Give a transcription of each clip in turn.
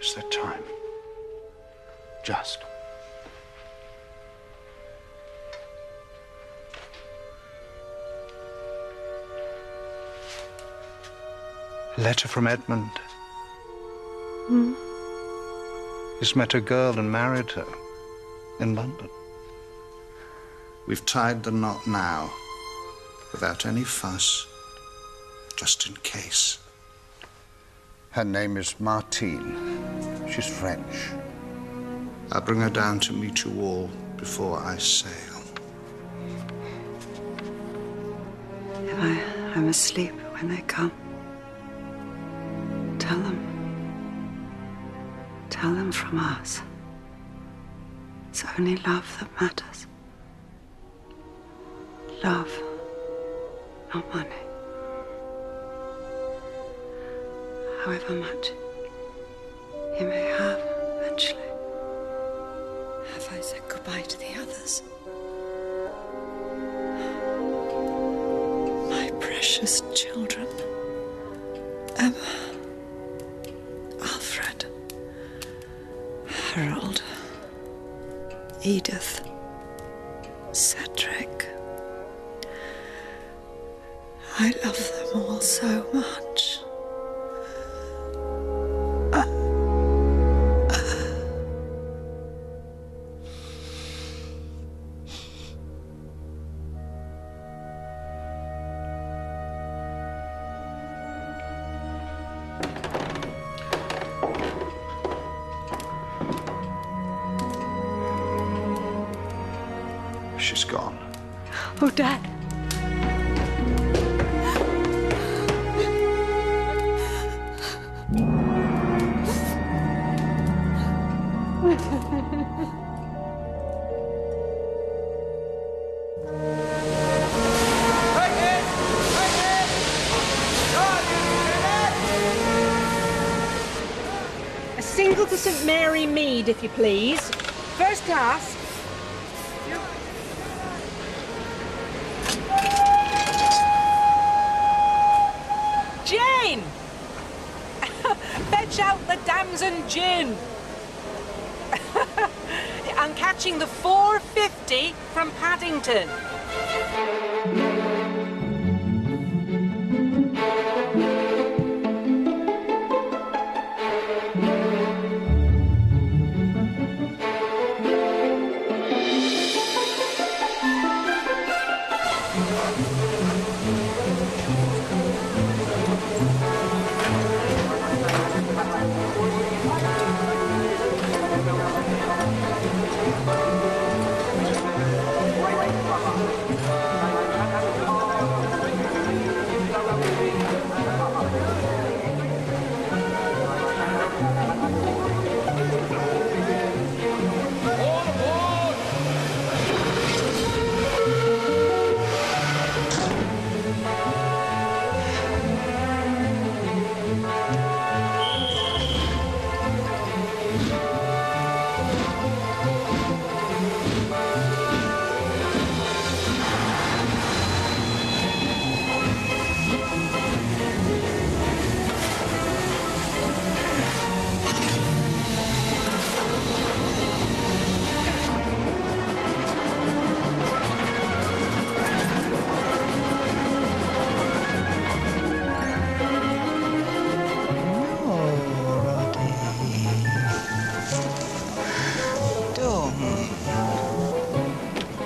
It's that time. Just. A letter from Edmund. Hmm? He's met a girl and married her in London. We've tied the knot now, without any fuss, just in case. Her name is Martine. She's French. I'll bring her down to meet you all before I sail. If I'm asleep when they come, tell them. Tell them from us. It's only love that matters. Love, not money. However much you may have eventually. Have I said goodbye to the others? My precious children. Emma. Alfred. Harold. Edith. Cedric. I love them all so much. She's gone. Oh, Dad. A single to St Mary Mead, if you please. First class. Jane! Fetch out the damson gin. I'm catching the 4:50 from Paddington.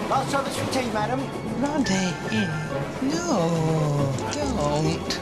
Last service for tea, madam. Roddy, no, don't.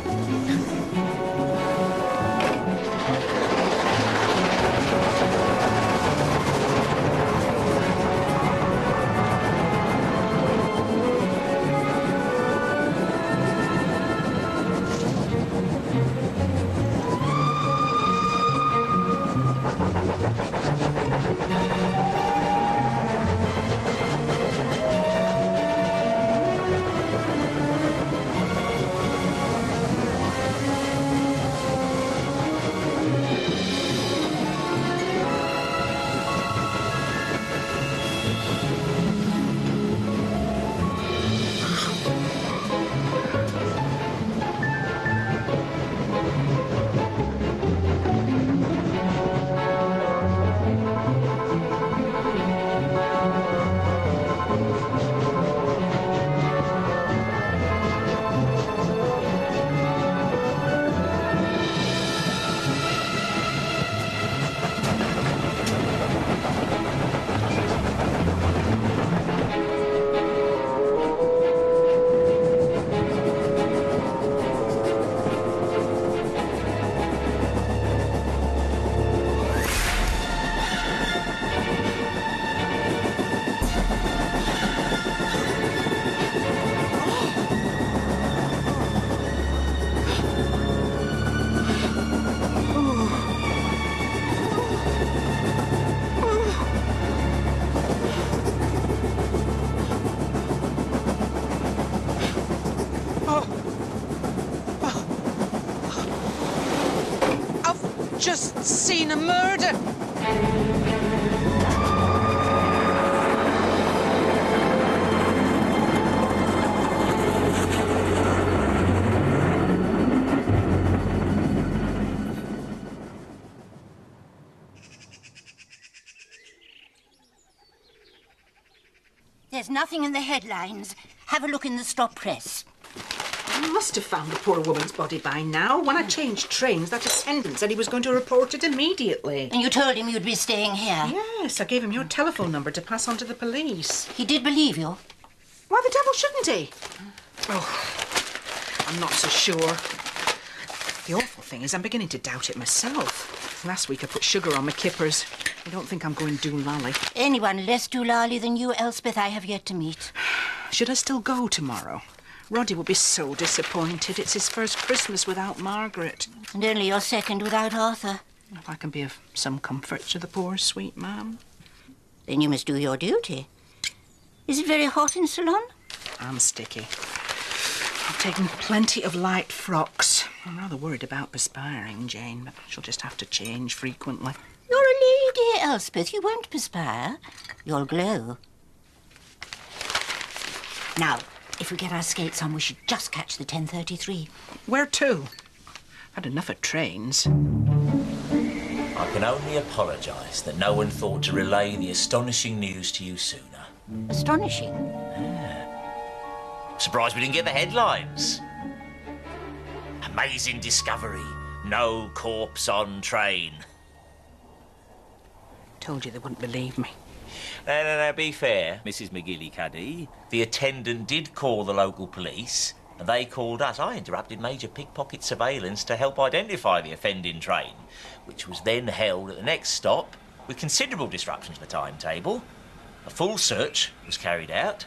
just seen a murder. There's nothing in the headlines. Have a look in the stop press. I must have found the poor woman's body by now. When I changed trains, that attendant said he was going to report it immediately. And you told him you'd be staying here? Yes, I gave him your telephone number to pass on to the police. He did believe you? Why the devil shouldn't he? Oh, I'm not so sure. The awful thing is I'm beginning to doubt it myself. Last week I put sugar on my kippers. I don't think I'm going doolally. Anyone less doolally than you, Elspeth, I have yet to meet. Should I still go tomorrow? Roddy will be so disappointed. It's his first Christmas without Margaret. And only your second without Arthur. If I can be of some comfort to the poor, sweet man. Then you must do your duty. Is it very hot in Ceylon? I'm sticky. I've taken plenty of light frocks. I'm rather worried about perspiring, Jane, but she'll just have to change frequently. You're a lady, Elspeth. You won't perspire. You'll glow. Now, if we get our skates on, we should just catch the 10:33. Where to? I've had enough of trains. I can only apologise that no one thought to relay the astonishing news to you sooner. Astonishing. Surprised we didn't get the headlines. Amazing discovery. No corpse on train. Told you they wouldn't believe me. No, be fair, Mrs. McGillicuddy. The attendant did call the local police, and they called us. I interrupted major pickpocket surveillance to help identify the offending train, which was then held at the next stop with considerable disruption to the timetable. A full search was carried out.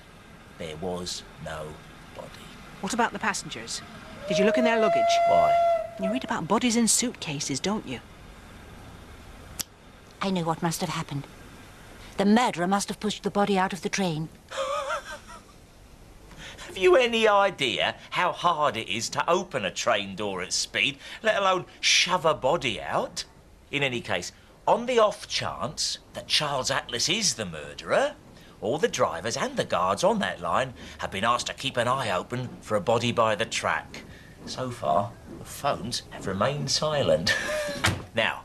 There was no body. What about the passengers? Did you look in their luggage? Why? You read about bodies in suitcases, don't you? I know what must have happened. The murderer must have pushed the body out of the train. Have you any idea how hard it is to open a train door at speed, let alone shove a body out? In any case, on the off chance that Charles Atlas is the murderer, all the drivers and the guards on that line have been asked to keep an eye open for a body by the track. So far, the phones have remained silent. Now,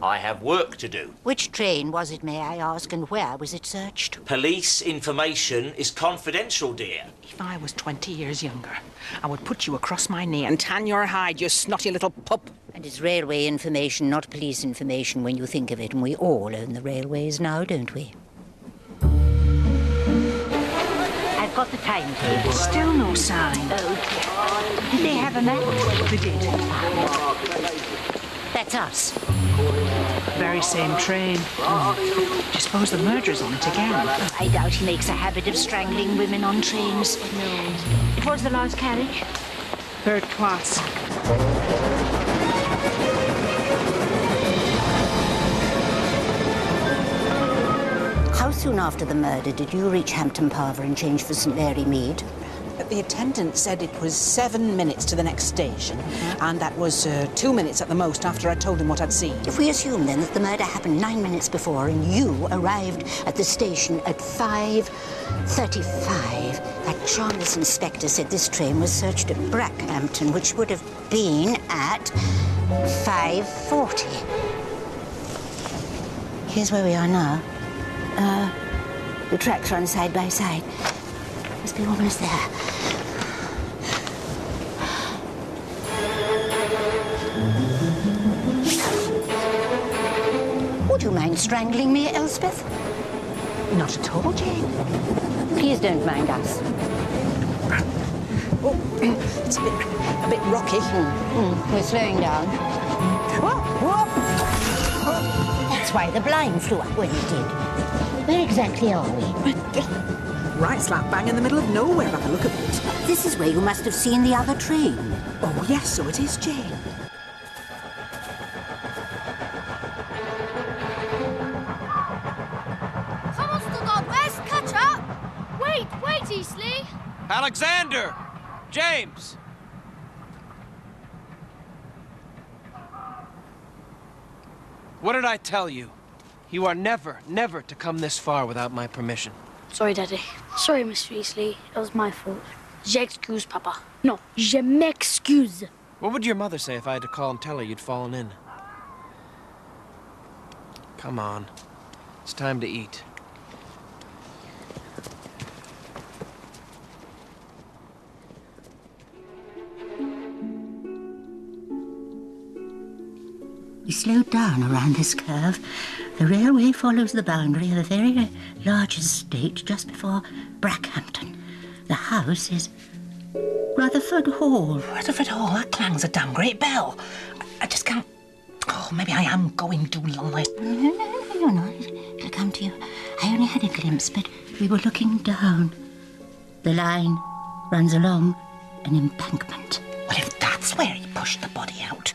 I have work to do. Which train was it, may I ask, and where was it searched? Police information is confidential, dear. If I was 20 years younger, I would put you across my knee and tan your hide, you snotty little pup. And it's railway information, not police information, when you think of it. And we all own the railways now, don't we? I've got the timetable. Still no sign. Oh, did they have a map? They did. That's us. Very same train. Do you suppose the murderer's on it again? I doubt he makes a habit of strangling women on trains. No. It was the last carriage. Third class. How soon after the murder did you reach Hampton Parva and change for St Mary Mead? The attendant said it was 7 minutes to the next station, and that was 2 minutes at the most after I told him what I'd seen. If we assume, then, that the murder happened 9 minutes before and you arrived at the station at 5:35, that Charles inspector said this train was searched at Brackhampton, which would have been at 5:40. Here's where we are now. The tracks run side by side. Must be almost there. Would you mind strangling me, Elspeth? Not at all, Jane. Please don't mind us. Oh, it's a bit rocky. We're slowing down. Whoa, whoa. That's why the blind flew up when it did. Where exactly are we? Right slap bang in the middle of nowhere by the look of it. This is where you must have seen the other train. Oh, yes, so it is, Jane. Come on, Stuttgart West, catch up! Wait, Eastleigh! Alexander! James! What did I tell you? You are never to come this far without my permission. Sorry, Daddy. Sorry, Mr. Easley. It was my fault. J'excuse, Papa. No, je m'excuse. What would your mother say if I had to call and tell her you'd fallen in? Come on. It's time to eat. We slowed down around this curve. The railway follows the boundary of a very large estate just before Brackhampton. The house is Rutherford Hall. Rutherford Hall? That clangs a damn great bell. I just can't... Oh, maybe I am going too long. No. It'll come to you. I only had a glimpse, but we were looking down. The line runs along an embankment. Well, if that's where he pushed the body out,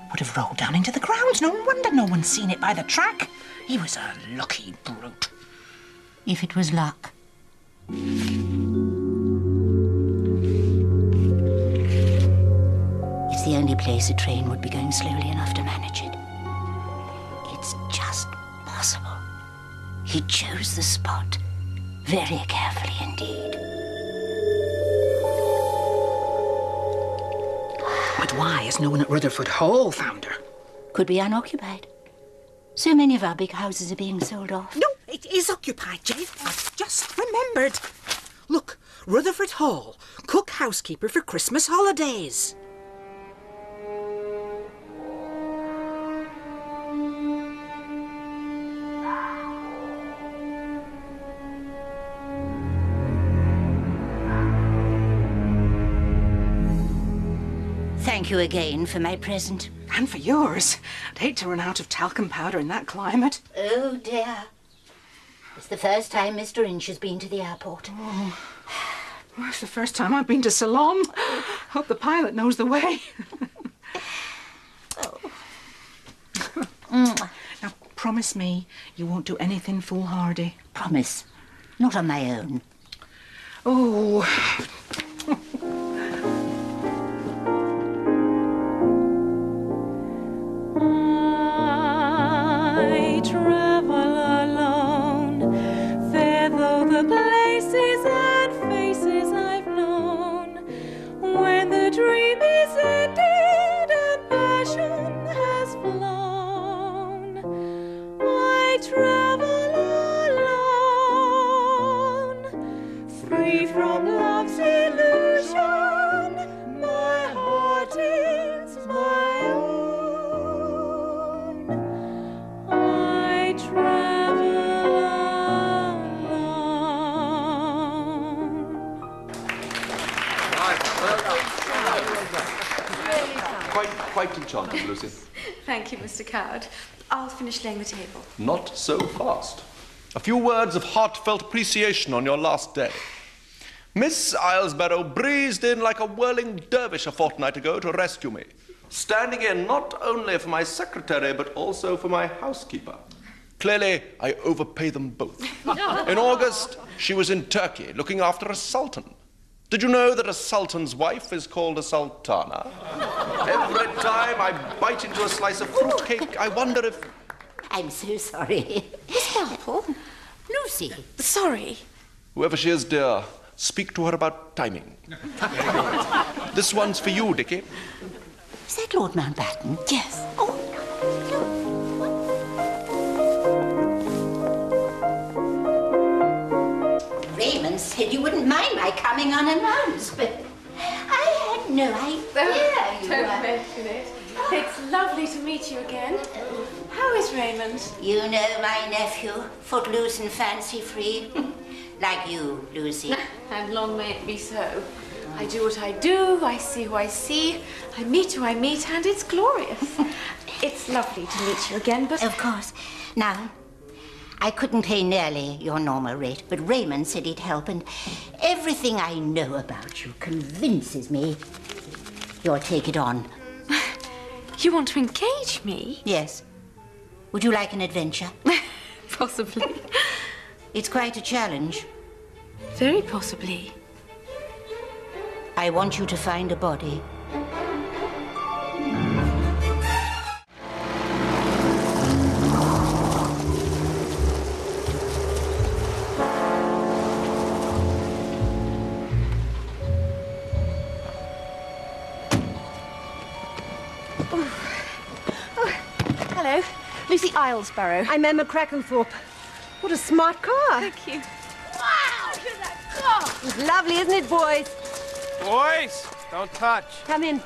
would have rolled down into the grounds. No wonder no one's seen it by the track. He was a lucky brute. If it was luck. It's the only place a train would be going slowly enough to manage it. It's just possible. He chose the spot very carefully indeed. But why has no one at Rutherford Hall found her? Could be unoccupied. So many of our big houses are being sold off. No, it is occupied, Jave. I've just remembered. Look, Rutherford Hall, cook housekeeper for Christmas holidays. Thank you again for my present. And for yours. I'd hate to run out of talcum powder in that climate. Oh, dear. It's the first time Mr. Inch has been to the airport. Oh, well, it's the first time I've been to Ceylon. Hope the pilot knows the way. Now, promise me you won't do anything foolhardy. Promise. Not on my own. Oh... I travel alone, fair though the places and faces I've known. When the dream is ended and passion has flown, I travel alone, free from love's illusion. My heart is my own. Quite enchanting, Lucy. Thank you, Mr. Coward. I'll finish laying the table. Not so fast. A few words of heartfelt appreciation on your last day. Miss Islesborough breezed in like a whirling dervish a fortnight ago to rescue me, standing in not only for my secretary, but also for my housekeeper. Clearly, I overpay them both. In August, she was in Turkey, looking after a sultan. Did you know that a sultan's wife is called a sultana? Every time I bite into a slice of fruitcake, I wonder if... I'm so sorry. Miss Marple? Lucy. Sorry. Whoever she is, dear, speak to her about timing. This one's for you, Dickie. Is that Lord Mountbatten? Yes. Oh, no. Raymond said you wouldn't mind my coming unannounced, but I had no idea you Don't were... mention it. It's lovely to meet you again. How is Raymond? You know my nephew, footloose and fancy-free. Like you, Lucy. And long may it be so. I do what I do, I see who I see, I meet who I meet, and it's glorious. It's lovely to meet you again, but... Of course. Now, I couldn't pay nearly your normal rate, but Raymond said he'd help, and everything I know about you convinces me you'll take it on. You want to engage me? Yes. Would you like an adventure? Possibly. It's quite a challenge. Very possibly. I want you to find a body. Hello. Lucy Islesborough. I'm Emma Krekentorp. What a smart car. Thank you. Wow, look at that car. It's lovely, isn't it, boys? Boys, don't touch. Come in.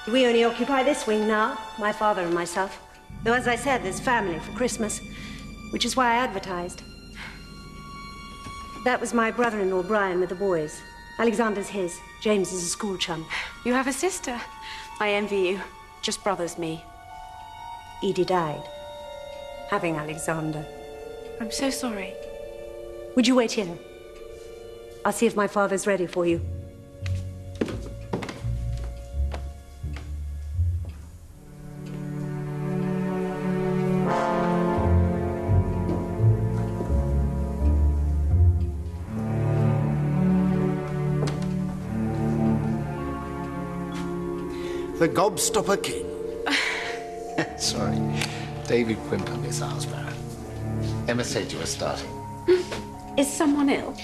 We only occupy this wing now, my father and myself. Though, as I said, there's family for Christmas, which is why I advertised. That was my brother-in-law, Brian, with the boys. Alexander's his. James is a school chum. You have a sister. I envy you. Just brothers, me. Edie died, having Alexander. I'm so sorry. Would you wait here? I'll see if my father's ready for you. The Gobstopper King. Sorry. David Quimper, Miss Islesborough. Emma said you were starting. Is someone ill?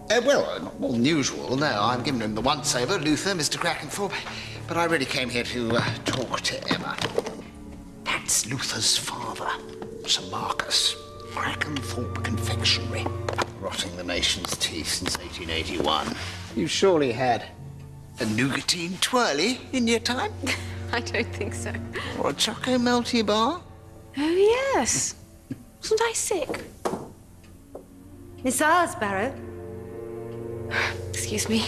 Well, not more than usual. No, I'm giving him the once-over, Luther, Mr. Krekentorp. But I really came here to talk to Emma. That's Luther's father, Sir Marcus. Krekentorp Confectionery. Rotting the nation's teeth since 1881. You surely had a nougatine twirly in your time? I don't think so. Or a choco melty bar? Oh, yes. Wasn't I sick? Miss Islesborough? Excuse me.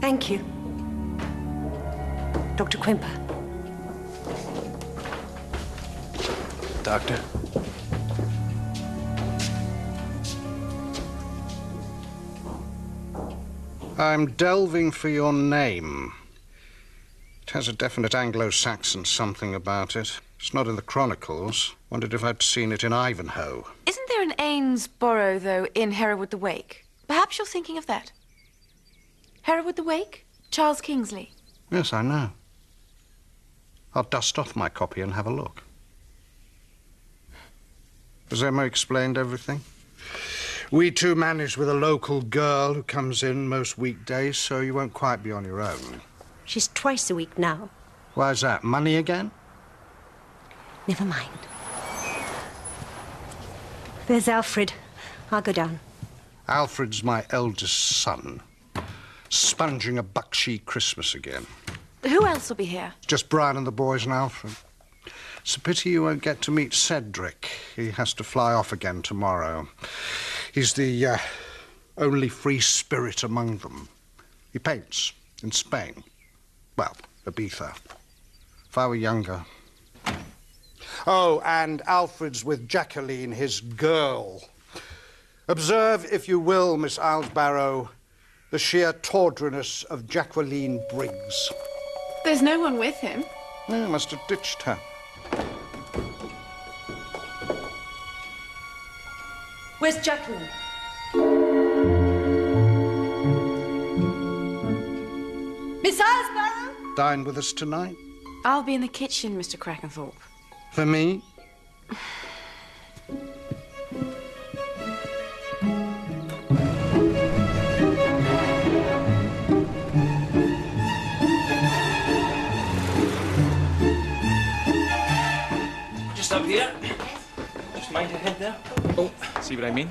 Thank you. Dr. Quimper. Doctor. I'm delving for your name. It has a definite Anglo-Saxon something about it. It's not in the Chronicles. Wondered if I'd seen it in Ivanhoe. Isn't there an Ainsborough, though, in Hereward the Wake? Perhaps you're thinking of that. Hereward the Wake? Charles Kingsley. Yes, I know. I'll dust off my copy and have a look. Has Emma explained everything? We too manage with a local girl who comes in most weekdays, so you won't quite be on your own. She's twice a week now. Why's that? Money again? Never mind. There's Alfred. I'll go down. Alfred's my eldest son. Sponging a bucksheet Christmas again. Who else will be here? Just Brian and the boys and Alfred. It's a pity you won't get to meet Cedric. He has to fly off again tomorrow. He's the only free spirit among them. He paints in Spain. Well, Ibiza. If I were younger. Oh, and Alfred's with Jacqueline, his girl. Observe, if you will, Miss Islesborough, the sheer tawdriness of Jacqueline Briggs. There's no one with him. I must have ditched her. Where's Jacqueline? Miss Islesborough? Dine with us tonight? I'll be in the kitchen, Mr. Krekentorp. For me? Just up here. Just mind your head there. Oh, see what I mean?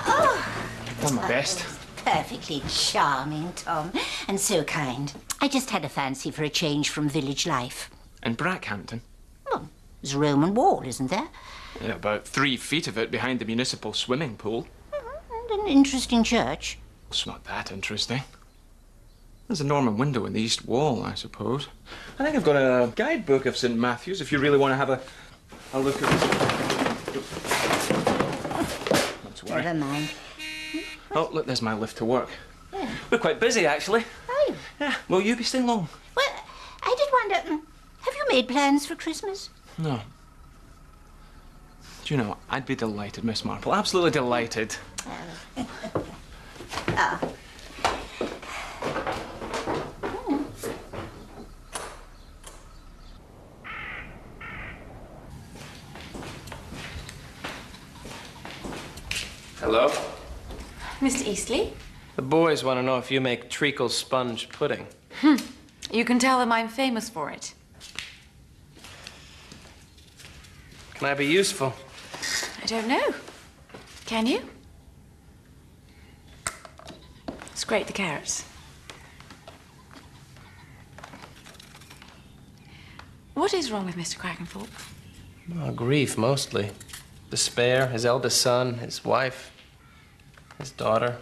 I've done my best. Perfectly charming, Tom, and so kind. I just had a fancy for a change from village life. In Brackhampton? Well, there's a Roman wall, isn't there? Yeah, about 3 feet of it behind the municipal swimming pool. And an interesting church. It's not that interesting. There's a Norman window in the east wall, I suppose. I think I've got a guidebook of St. Matthew's if you really want to have a look at it. Not to worry. Never mind. Oh, look, there's my lift to work. Yeah. We're quite busy, actually. Are you? Yeah. Will you be staying long? Well, I did wonder, have you made plans for Christmas? No. Do you know, I'd be delighted, Miss Marple. Absolutely delighted. Ah. Hello? Mr. Eastley? The boys want to know if you make treacle sponge pudding. You can tell them I'm famous for it. Can I be useful? I don't know. Can you? Let's grate the carrots. What is wrong with Mr. Krekentorp? Oh, grief, mostly. Despair, his eldest son, his wife, his daughter.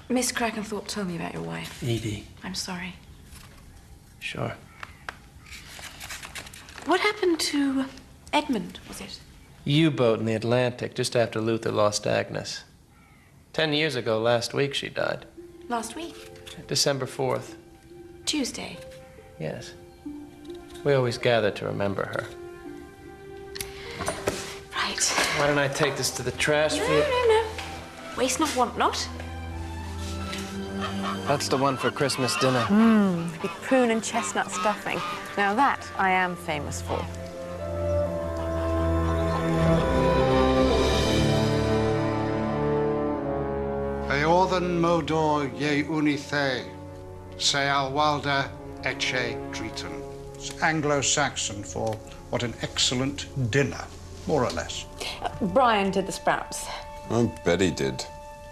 Miss Krekentorp told me about your wife. Edie. I'm sorry. Sure. What happened to Edmund, was it? U-boat in the Atlantic just after Luther lost Agnes. 10 years ago, last week, she died. Last week? December 4th. Tuesday. Yes. We always gather to remember her. Right. Why don't I take this to the trash No, for you? no. Waste not, want not. That's the one for Christmas dinner. With prune and chestnut stuffing. Now that I am famous for. Eorthen modor ye unithe, se alwalda eche driton. It's Anglo-Saxon for what an excellent dinner, more or less. Brian did the sprouts. Oh, Betty did.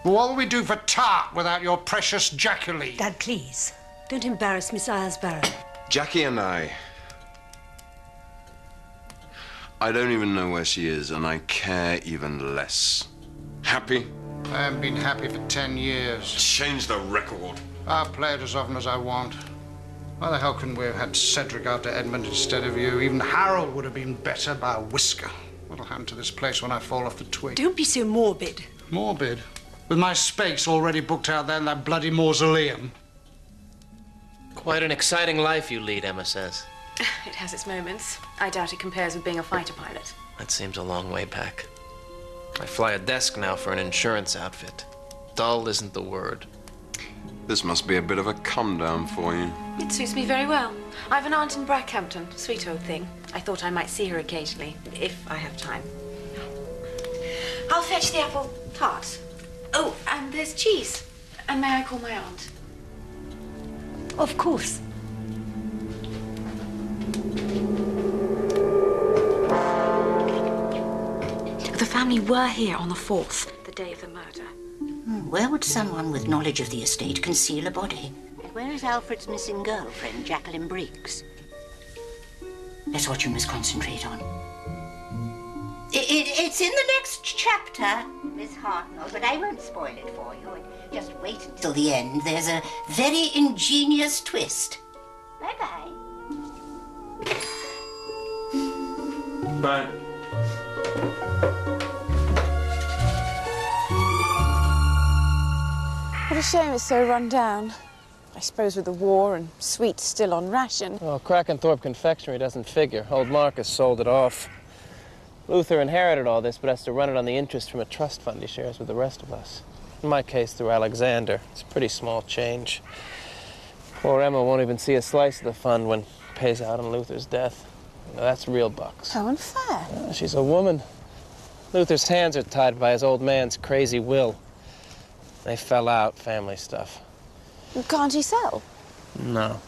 What will we do for tart without your precious Jacqueline? Dad, please. Don't embarrass Miss Islesborough. Jackie and I don't even know where she is, and I care even less. Happy? I haven't been happy for 10 years. Change the record. I'll play it as often as I want. Why the hell couldn't we have had Cedric after Edmund instead of you? Even Harold would have been better by a whisker. What'll happen to this place when I fall off the twig? Don't be so morbid. Morbid? With my space already booked out there in that bloody mausoleum. Quite an exciting life you lead, Emma says. It has its moments. I doubt it compares with being a fighter pilot. That seems a long way back. I fly a desk now for an insurance outfit. Dull isn't the word. This must be a bit of a come-down for you. It suits me very well. I've an aunt in Brackhampton, sweet old thing. I thought I might see her occasionally, if I have time. I'll fetch the apple tart. Oh, and there's cheese. And may I call my aunt? Of course. The family were here on the 4th, the day of the murder. Where would someone with knowledge of the estate conceal a body? And where is Alfred's missing girlfriend, Jacqueline Briggs? That's what you must concentrate on. It's in the next chapter, Miss Hartnell, but I won't spoil it for you. Just wait until the end. There's a very ingenious twist. Bye-bye. Bye. What a shame it's so run down. I suppose with the war and sweets still on ration. Well, Krekentorp Confectionery doesn't figure. Old Marcus sold it off. Luther inherited all this, but has to run it on the interest from a trust fund he shares with the rest of us. In my case, through Alexander. It's a pretty small change. Poor Emma won't even see a slice of the fund when it pays out on Luther's death. Now, that's real bucks. How unfair. She's a woman. Luther's hands are tied by his old man's crazy will. They fell out, family stuff. Can't he sell? No.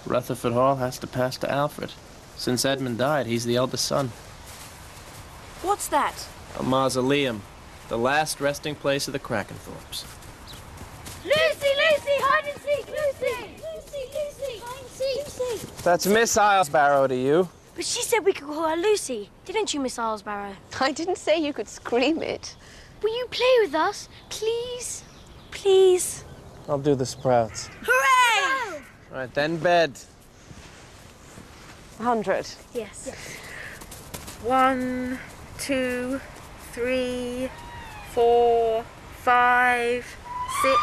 Rutherford Hall has to pass to Alfred. Since Edmund died, he's the eldest son. What's that? A mausoleum. The last resting place of the Krekentorps. Lucy, Lucy, hide and seek, Lucy! Lucy, Lucy, hide and seek, Lucy! That's Miss Islesborough to you. But she said we could call her Lucy, didn't you, Miss Islesborough? I didn't say you could scream it. Will you play with us, please? Please? I'll do the sprouts. Hooray! All right, then bed. 100. Yes. 1, 2, 3, 4, 5, 6.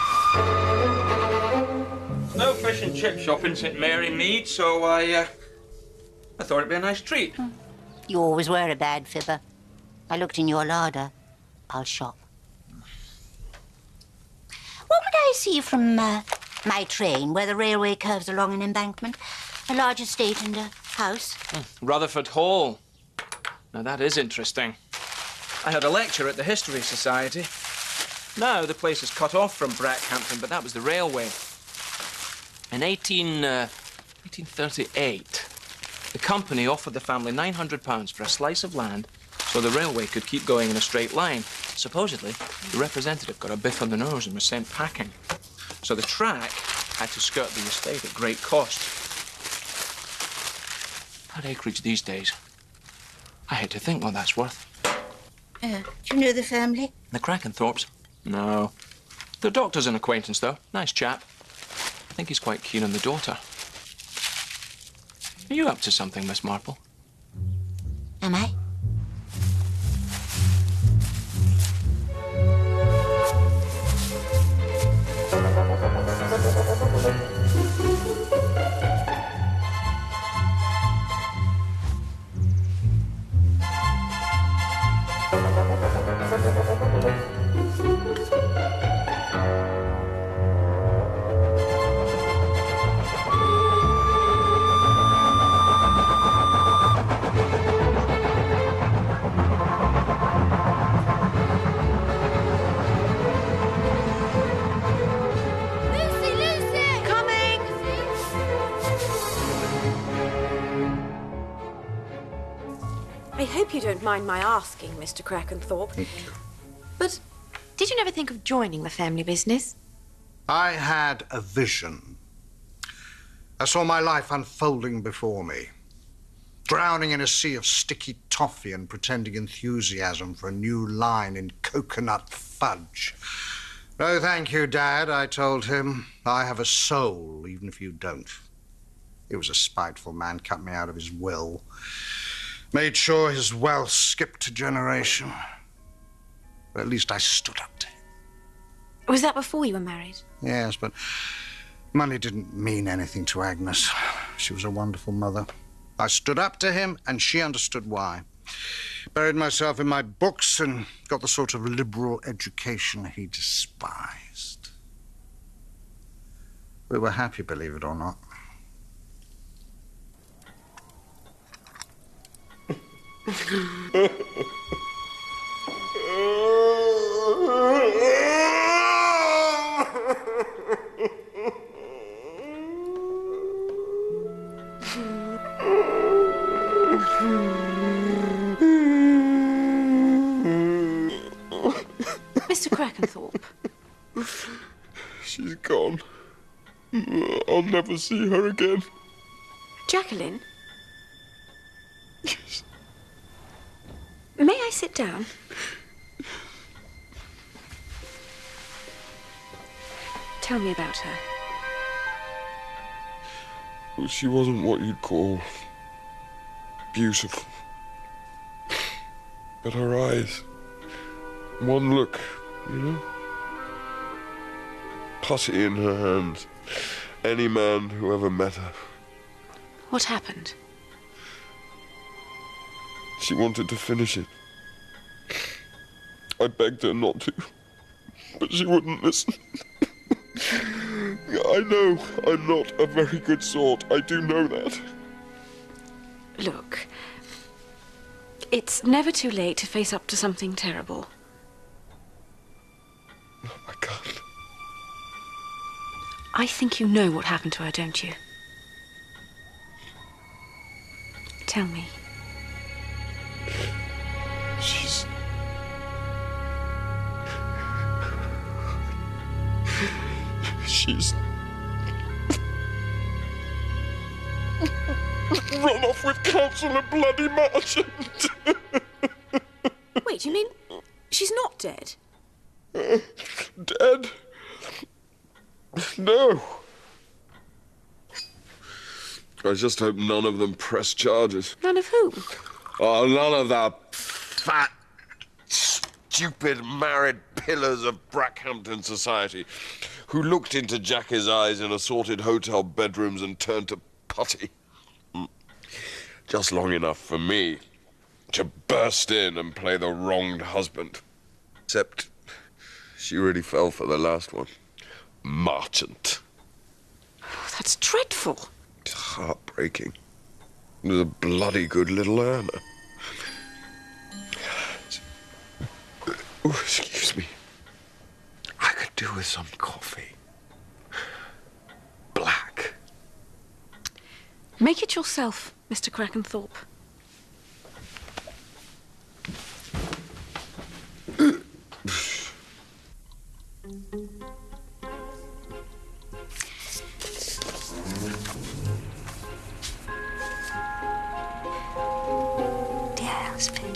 No fish and chip shop in St Mary Mead, so I thought it'd be a nice treat. You always were a bad fibber. I looked in your larder. I'll shop. What would I see from my train, where the railway curves along an embankment? A large estate and a house? Rutherford Hall. Now, that is interesting. I had a lecture at the History Society. Now the place is cut off from Brackhampton, but that was the railway. In 1838, the company offered the family £900 for a slice of land so the railway could keep going in a straight line. Supposedly, the representative got a biff on the nose and was sent packing. So the track had to skirt the estate at great cost. That acreage these days, I hate to think what that's worth. Do you know the family? The Krekentorps? No. The doctor's an acquaintance, though. Nice chap. I think he's quite keen on the daughter. Are you up to something, Miss Marple? Am I? I hope you don't mind my asking, Mr. Krekentorp. Thank you. But did you never think of joining the family business? I had a vision. I saw my life unfolding before me, drowning in a sea of sticky toffee and pretending enthusiasm for a new line in coconut fudge. No, thank you, Dad, I told him. I have a soul, even if you don't. He was a spiteful man, cut me out of his will. Made sure his wealth skipped a generation. But at least I stood up to him. Was that before you were married? Yes, but money didn't mean anything to Agnes. She was a wonderful mother. I stood up to him, and she understood why. Buried myself in my books and got the sort of liberal education he despised. We were happy, believe it or not. Mr. Krekentorp. She's gone. I'll never see her again. Jacqueline? Yes. May I sit down? Tell me about her. Well, she wasn't what you'd call beautiful. But her eyes, one look, you know? Putty in her hands. Any man who ever met her. What happened? She wanted to finish it. I begged her not to, but she wouldn't listen. I know I'm not a very good sort. I do know that. Look, it's never too late to face up to something terrible. I can't. I think you know what happened to her, don't you? Tell me. She's run off with Councillor Bloody Marchant. Wait, you mean she's not dead? Dead? No. I just hope none of them press charges. None of whom? Oh, none of the fat, stupid married pillars of Brackhampton society who looked into Jackie's eyes in assorted hotel bedrooms and turned to putty. Just long enough for me to burst in and play the wronged husband. Except she really fell for the last one. Marchant. Oh, that's dreadful. It's heartbreaking. It was a bloody good little earner. Oh, excuse me. I could do with some coffee. Black. Make it yourself, Mr. Krekentorp. Dear husband.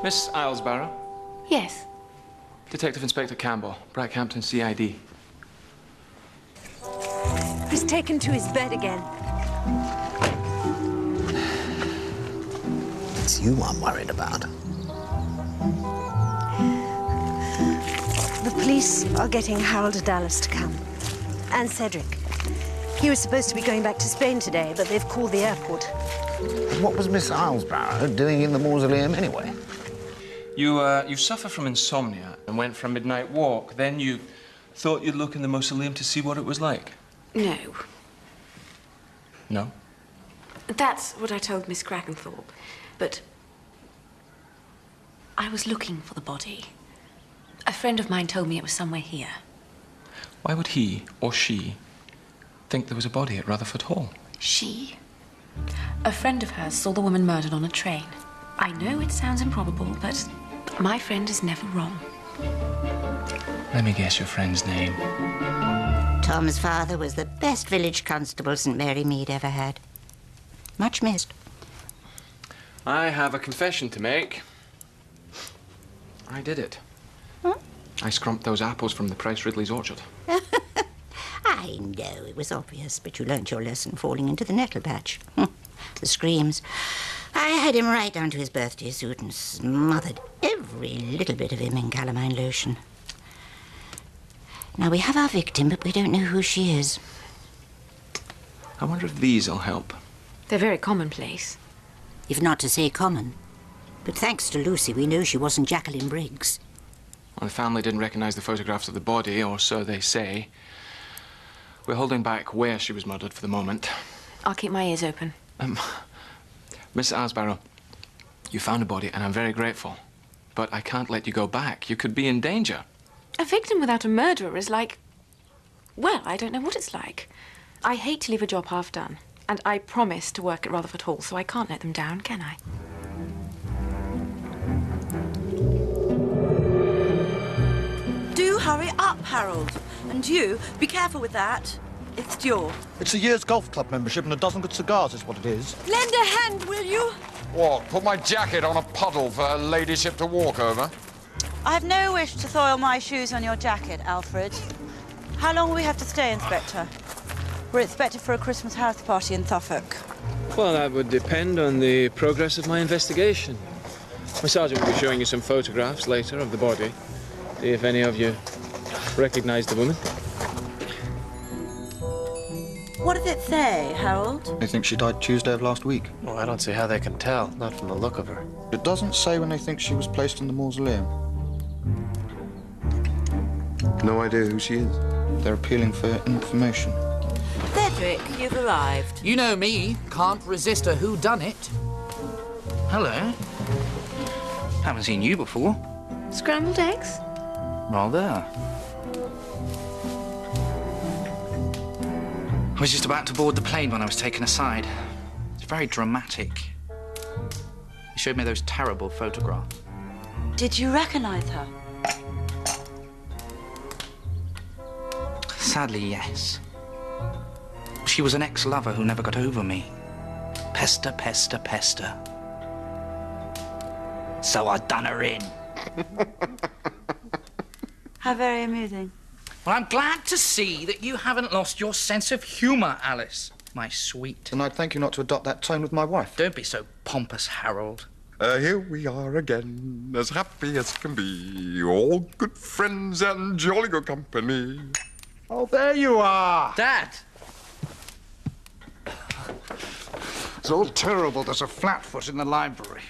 Miss Islesborough? Yes. Detective Inspector Campbell, Brackhampton CID. He's taken to his bed again. It's you I'm worried about. The police are getting Harold Dallas to come. And Cedric. He was supposed to be going back to Spain today, but they've called the airport. What was Miss Islesborough doing in the mausoleum anyway? You suffer from insomnia and went for a midnight walk. Then you thought you'd look in the mausoleum to see what it was like. No. No? That's what I told Miss Krekentorp. But I was looking for the body. A friend of mine told me it was somewhere here. Why would he or she think there was a body at Rutherford Hall? She? A friend of hers saw the woman murdered on a train. I know it sounds improbable, but my friend is never wrong. Let me guess your friend's name. Tom's father was the best village constable St. Mary Mead ever had. Much missed. I have a confession to make. I did it. Huh? I scrumped those apples from the Price Ridley's orchard. I know it was obvious, but you learnt your lesson falling into the nettle patch. The screams. I had him right down to his birthday suit and smothered every little bit of him in calamine lotion. Now, we have our victim, but we don't know who she is. I wonder if these'll help. They're very commonplace. If not to say common. But thanks to Lucy, we know she wasn't Jacqueline Briggs. Well, the family didn't recognize the photographs of the body, or so they say. We're holding back where she was murdered for the moment. I'll keep my ears open. Miss Asbarrow, you found a body, and I'm very grateful. But I can't let you go back. You could be in danger. A victim without a murderer is like... Well, I don't know what it's like. I hate to leave a job half done. And I promised to work at Rutherford Hall, so I can't let them down, can I? Do hurry up, Harold. And you, be careful with that. It's Dior. It's a year's golf club membership and a dozen good cigars is what it is. Lend a hand, will you? What, put my jacket on a puddle for her ladyship to walk over? I have no wish to soil my shoes on your jacket, Alfred. How long will we have to stay, Inspector? We're expected for a Christmas house party in Suffolk. Well, that would depend on the progress of my investigation. My sergeant will be showing you some photographs later of the body. See if any of you recognize the woman. What does it say, Harold? They think she died Tuesday of last week. Well, I don't see how they can tell, not from the look of her. It doesn't say when they think she was placed in the mausoleum. No idea who she is. They're appealing for information. Cedric, you've arrived. You know me. Can't resist a whodunit. Hello. Haven't seen you before. Scrambled eggs? Rather. I was just about to board the plane when I was taken aside. It's very dramatic. He showed me those terrible photographs. Did you recognize her? Sadly, yes. She was an ex-lover who never got over me. Pester, pester, pester. So I done her in. How very amusing. Well, I'm glad to see that you haven't lost your sense of humour, Alice, my sweet. And I'd thank you not to adopt that tone with my wife. Don't be so pompous, Harold. Here we are again, as happy as can be. All good friends and jolly good company. Oh, there you are. Dad. It's all terrible. There's a flatfoot in the library.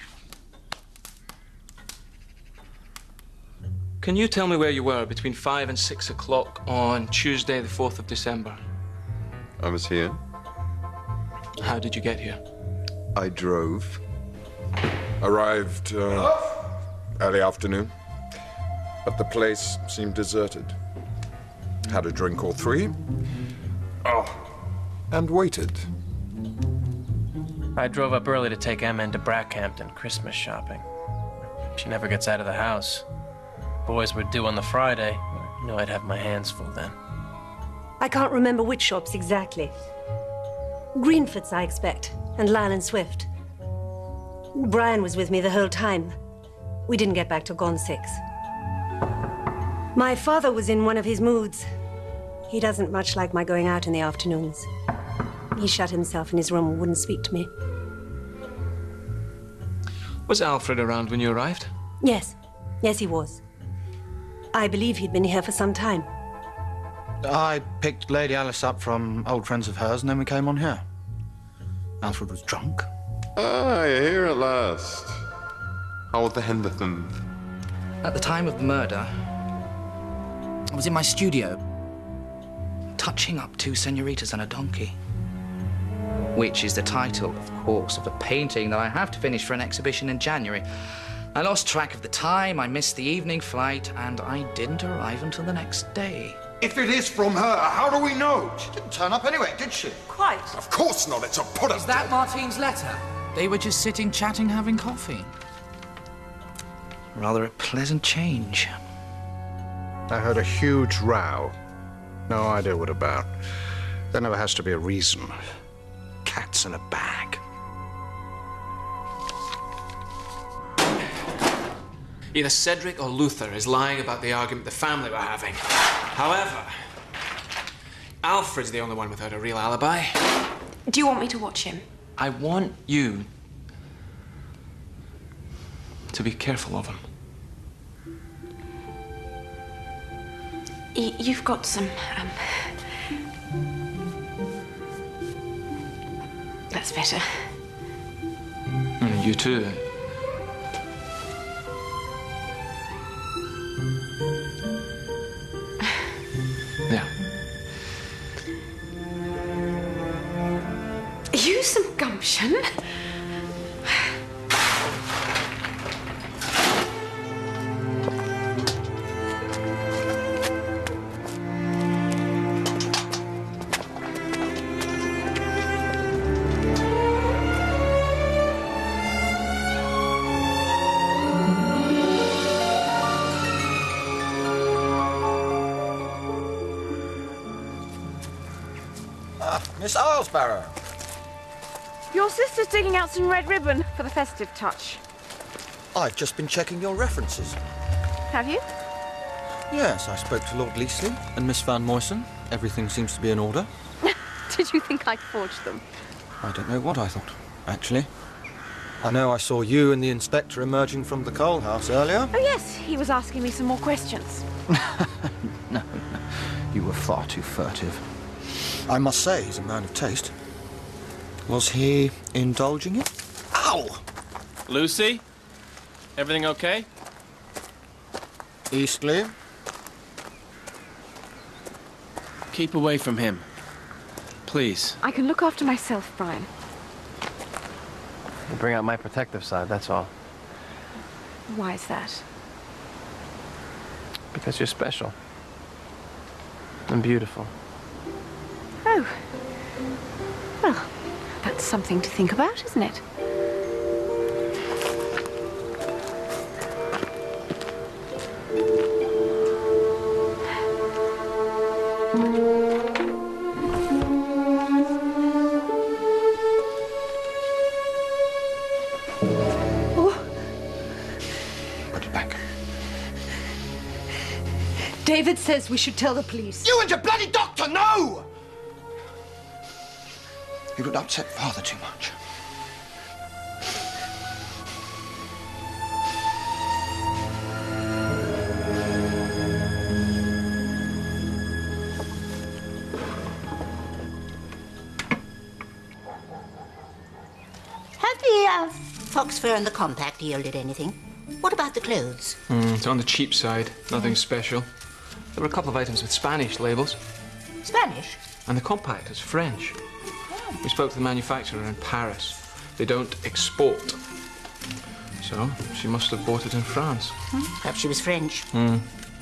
Can you tell me where you were between 5 and 6 o'clock on Tuesday, the 4th of December? I was here. How did you get here? I drove. Arrived early afternoon. But the place seemed deserted. Had a drink or three. And waited. I drove up early to take Emma into Brackhampton Christmas shopping. She never gets out of the house. Boys were due on the Friday. You know I'd have my hands full then. I can't remember which shops exactly. Greenford's, I expect, and Lyle and Swift. Brian was with me the whole time. We didn't get back till gone 6. My father was in one of his moods. He doesn't much like my going out in the afternoons. He shut himself in his room and wouldn't speak to me. Was Alfred around when you arrived? Yes. Yes, he was. I believe he'd been here for some time. I picked Lady Alice up from old friends of hers, and then we came on here. Alfred was drunk. Ah, you're here at last. How was the Henderson? At the time of the murder, I was in my studio, touching up 2 senoritas and a donkey. Which is the title, of course, of a painting that I have to finish for an exhibition in January. I lost track of the time, I missed the evening flight, and I didn't arrive until the next day. If it is from her, how do we know? She didn't turn up anyway, did she? Quite. Of course not, it's a put-up. Is that Martine's letter? They were just sitting, chatting, having coffee. Rather a pleasant change. I heard a huge row. No idea what about. There never has to be a reason. Cats in a bag. Either Cedric or Luther is lying about the argument the family were having. However, Alfred's the only one without a real alibi. Do you want me to watch him? I want you to be careful of him. You've got some, That's better. You too. Yeah. question. Miss Islesborough. Your sister's digging out some red ribbon for the festive touch. I've just been checking your references. Have you? Yes, I spoke to Lord Leasley and Miss Van Moyson. Everything seems to be in order. Did you think I'd forged them? I don't know what I thought, actually. I know I saw you and the inspector emerging from the coal house earlier. Oh, yes, he was asking me some more questions. No, you were far too furtive. I must say, he's a man of taste. Was he indulging it? Ow! Lucy? Everything okay? Eastleigh? Keep away from him. Please. I can look after myself, Brian. You bring out my protective side, that's all. Why is that? Because you're special. And beautiful. Oh. Well, that's something to think about, isn't it? Put it back. David says we should tell the police. You and your bloody doctor, no! It would upset Father too much. Have the fox fur and the compact yielded anything? What about the clothes? It's on the cheap side. Nothing special. There were a couple of items with Spanish labels. Spanish? And the compact is French. We spoke to the manufacturer in Paris. They don't export. So, she must have bought it in France. Perhaps she was French.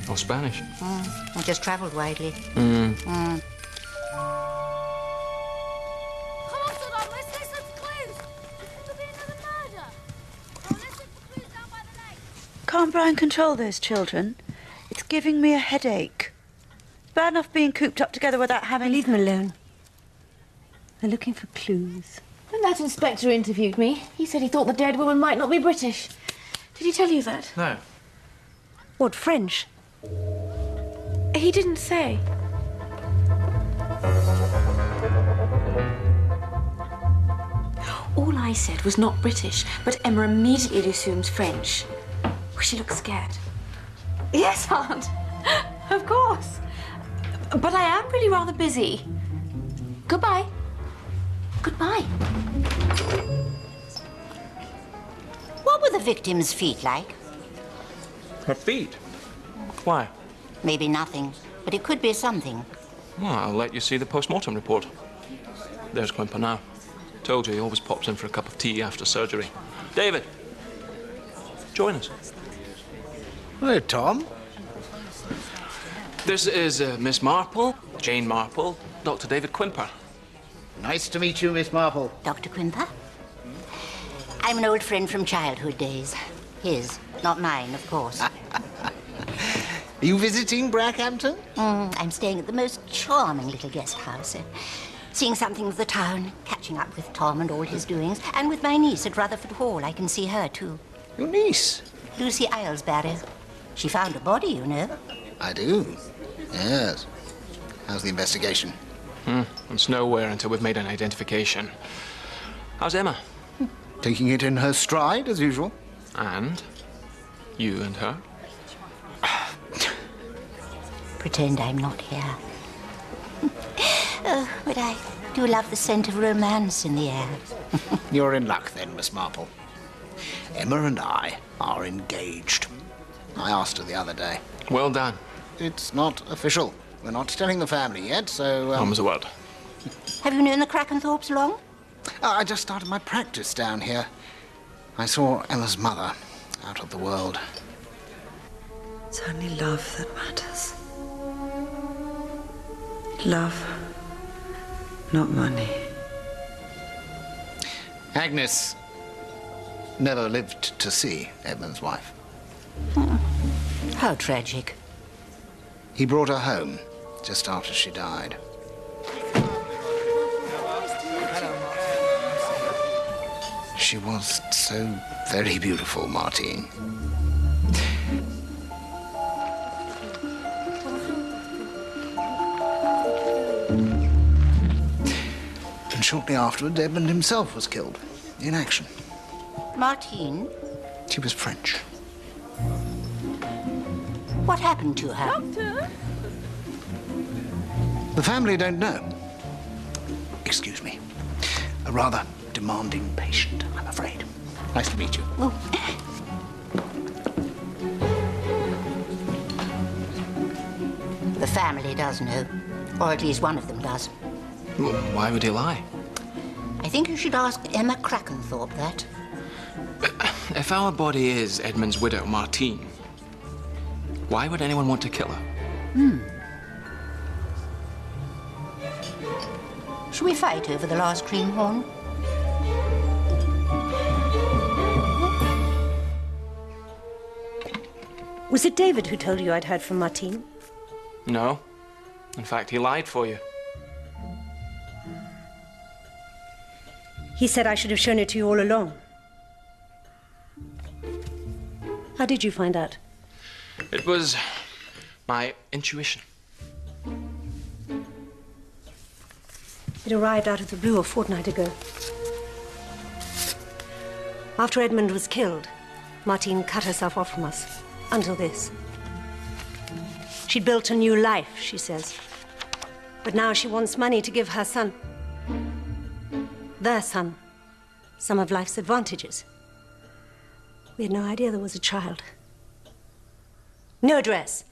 Or Spanish. Or just travelled widely. Can't Brian control those children? It's giving me a headache. Bad enough being cooped up together without having... Leave them alone. They're looking for clues. When that inspector interviewed me, he said he thought the dead woman might not be British. Did he tell you that? No. What, French? He didn't say. All I said was not British, but Emma immediately assumes French. She looks scared. Yes, Aunt. Of course. But I am really rather busy. Goodbye. Goodbye. What were the victim's feet like? Her feet? Why? Maybe nothing, but it could be something. Well, I'll let you see the post-mortem report. There's Quimper now. Told you he always pops in for a cup of tea after surgery. David, join us. Hello, Tom. This is Miss Marple, Jane Marple, Dr. David Quimper. Nice to meet you, Miss Marple. Dr. Quimper? I'm an old friend from childhood days. His, not mine, of course. Are you visiting Brackhampton? I'm staying at the most charming little guest house. Seeing something of the town, catching up with Tom and all his doings, and with my niece at Rutherford Hall. I can see her, too. Your niece? Lucy Islesborough. She found a body, you know. I do. Yes. How's the investigation? It's nowhere until we've made an identification. How's Emma? Taking it in her stride, as usual. And? You and her? Pretend I'm not here. Oh, but I do love the scent of romance in the air. You're in luck then, Miss Marple. Emma and I are engaged. I asked her the other day. Well done. It's not official. We're not telling the family yet, so... Mum's the word. Have you known the Krekentorps long? Oh, I just started my practice down here. I saw Ella's mother out of the world. It's only love that matters. Love, not money. Agnes never lived to see Edmund's wife. How tragic. He brought her home just after she died. She was so very beautiful, Martine. And shortly afterwards, Edmund himself was killed in action. Martine? She was French. What happened to her? Doctor? The family don't know. Excuse me. A rather demanding patient, I'm afraid. Nice to meet you. Oh. The family does know, or at least one of them does. Well, why would he lie? I think you should ask Emma Krekentorp that. If our body is Edmund's widow, Martine, why would anyone want to kill her? Shall we fight over the last greenhorn? Was it David who told you I'd heard from Martine? No. In fact, he lied for you. He said I should have shown it to you all along. How did you find out? It was my intuition. It arrived out of the blue a fortnight ago. After Edmund was killed, Martine cut herself off from us. Until this. She'd built a new life, she says. But now she wants money to give her son. Their son. Some of life's advantages. We had no idea there was a child. No address.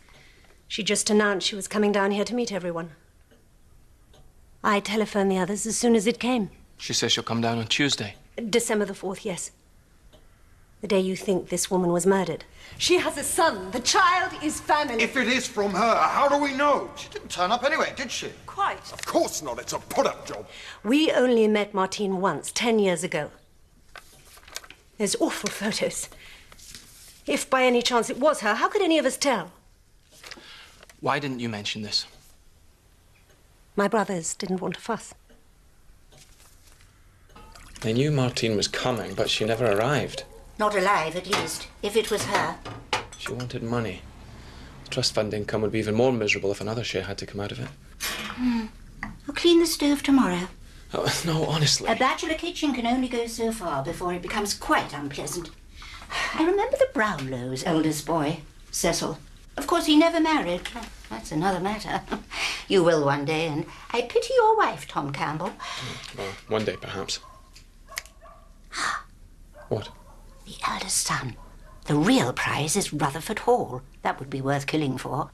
She just announced she was coming down here to meet everyone. I telephoned the others as soon as it came. She says she'll come down on Tuesday. December the 4th, yes. The day you think this woman was murdered. She has a son. The child is family. If it is from her, how do we know? She didn't turn up anyway, did she? Quite. Of course not. It's a put-up job. We only met Martine once, 10 years ago. There's awful photos. If by any chance it was her, how could any of us tell? Why didn't you mention this? My brothers didn't want a fuss. They knew Martine was coming, but she never arrived. Not alive, at least, if it was her. She wanted money. The trust fund income would be even more miserable if another share had to come out of it. I'll clean the stove tomorrow. Oh, no, honestly. A bachelor kitchen can only go so far before it becomes quite unpleasant. I remember the Brownlow's eldest boy, Cecil. Of course, he never married. That's another matter. You will one day, and I pity your wife, Tom Campbell. Well, one day, perhaps. What? The eldest son. The real prize is Rutherford Hall. That would be worth killing for.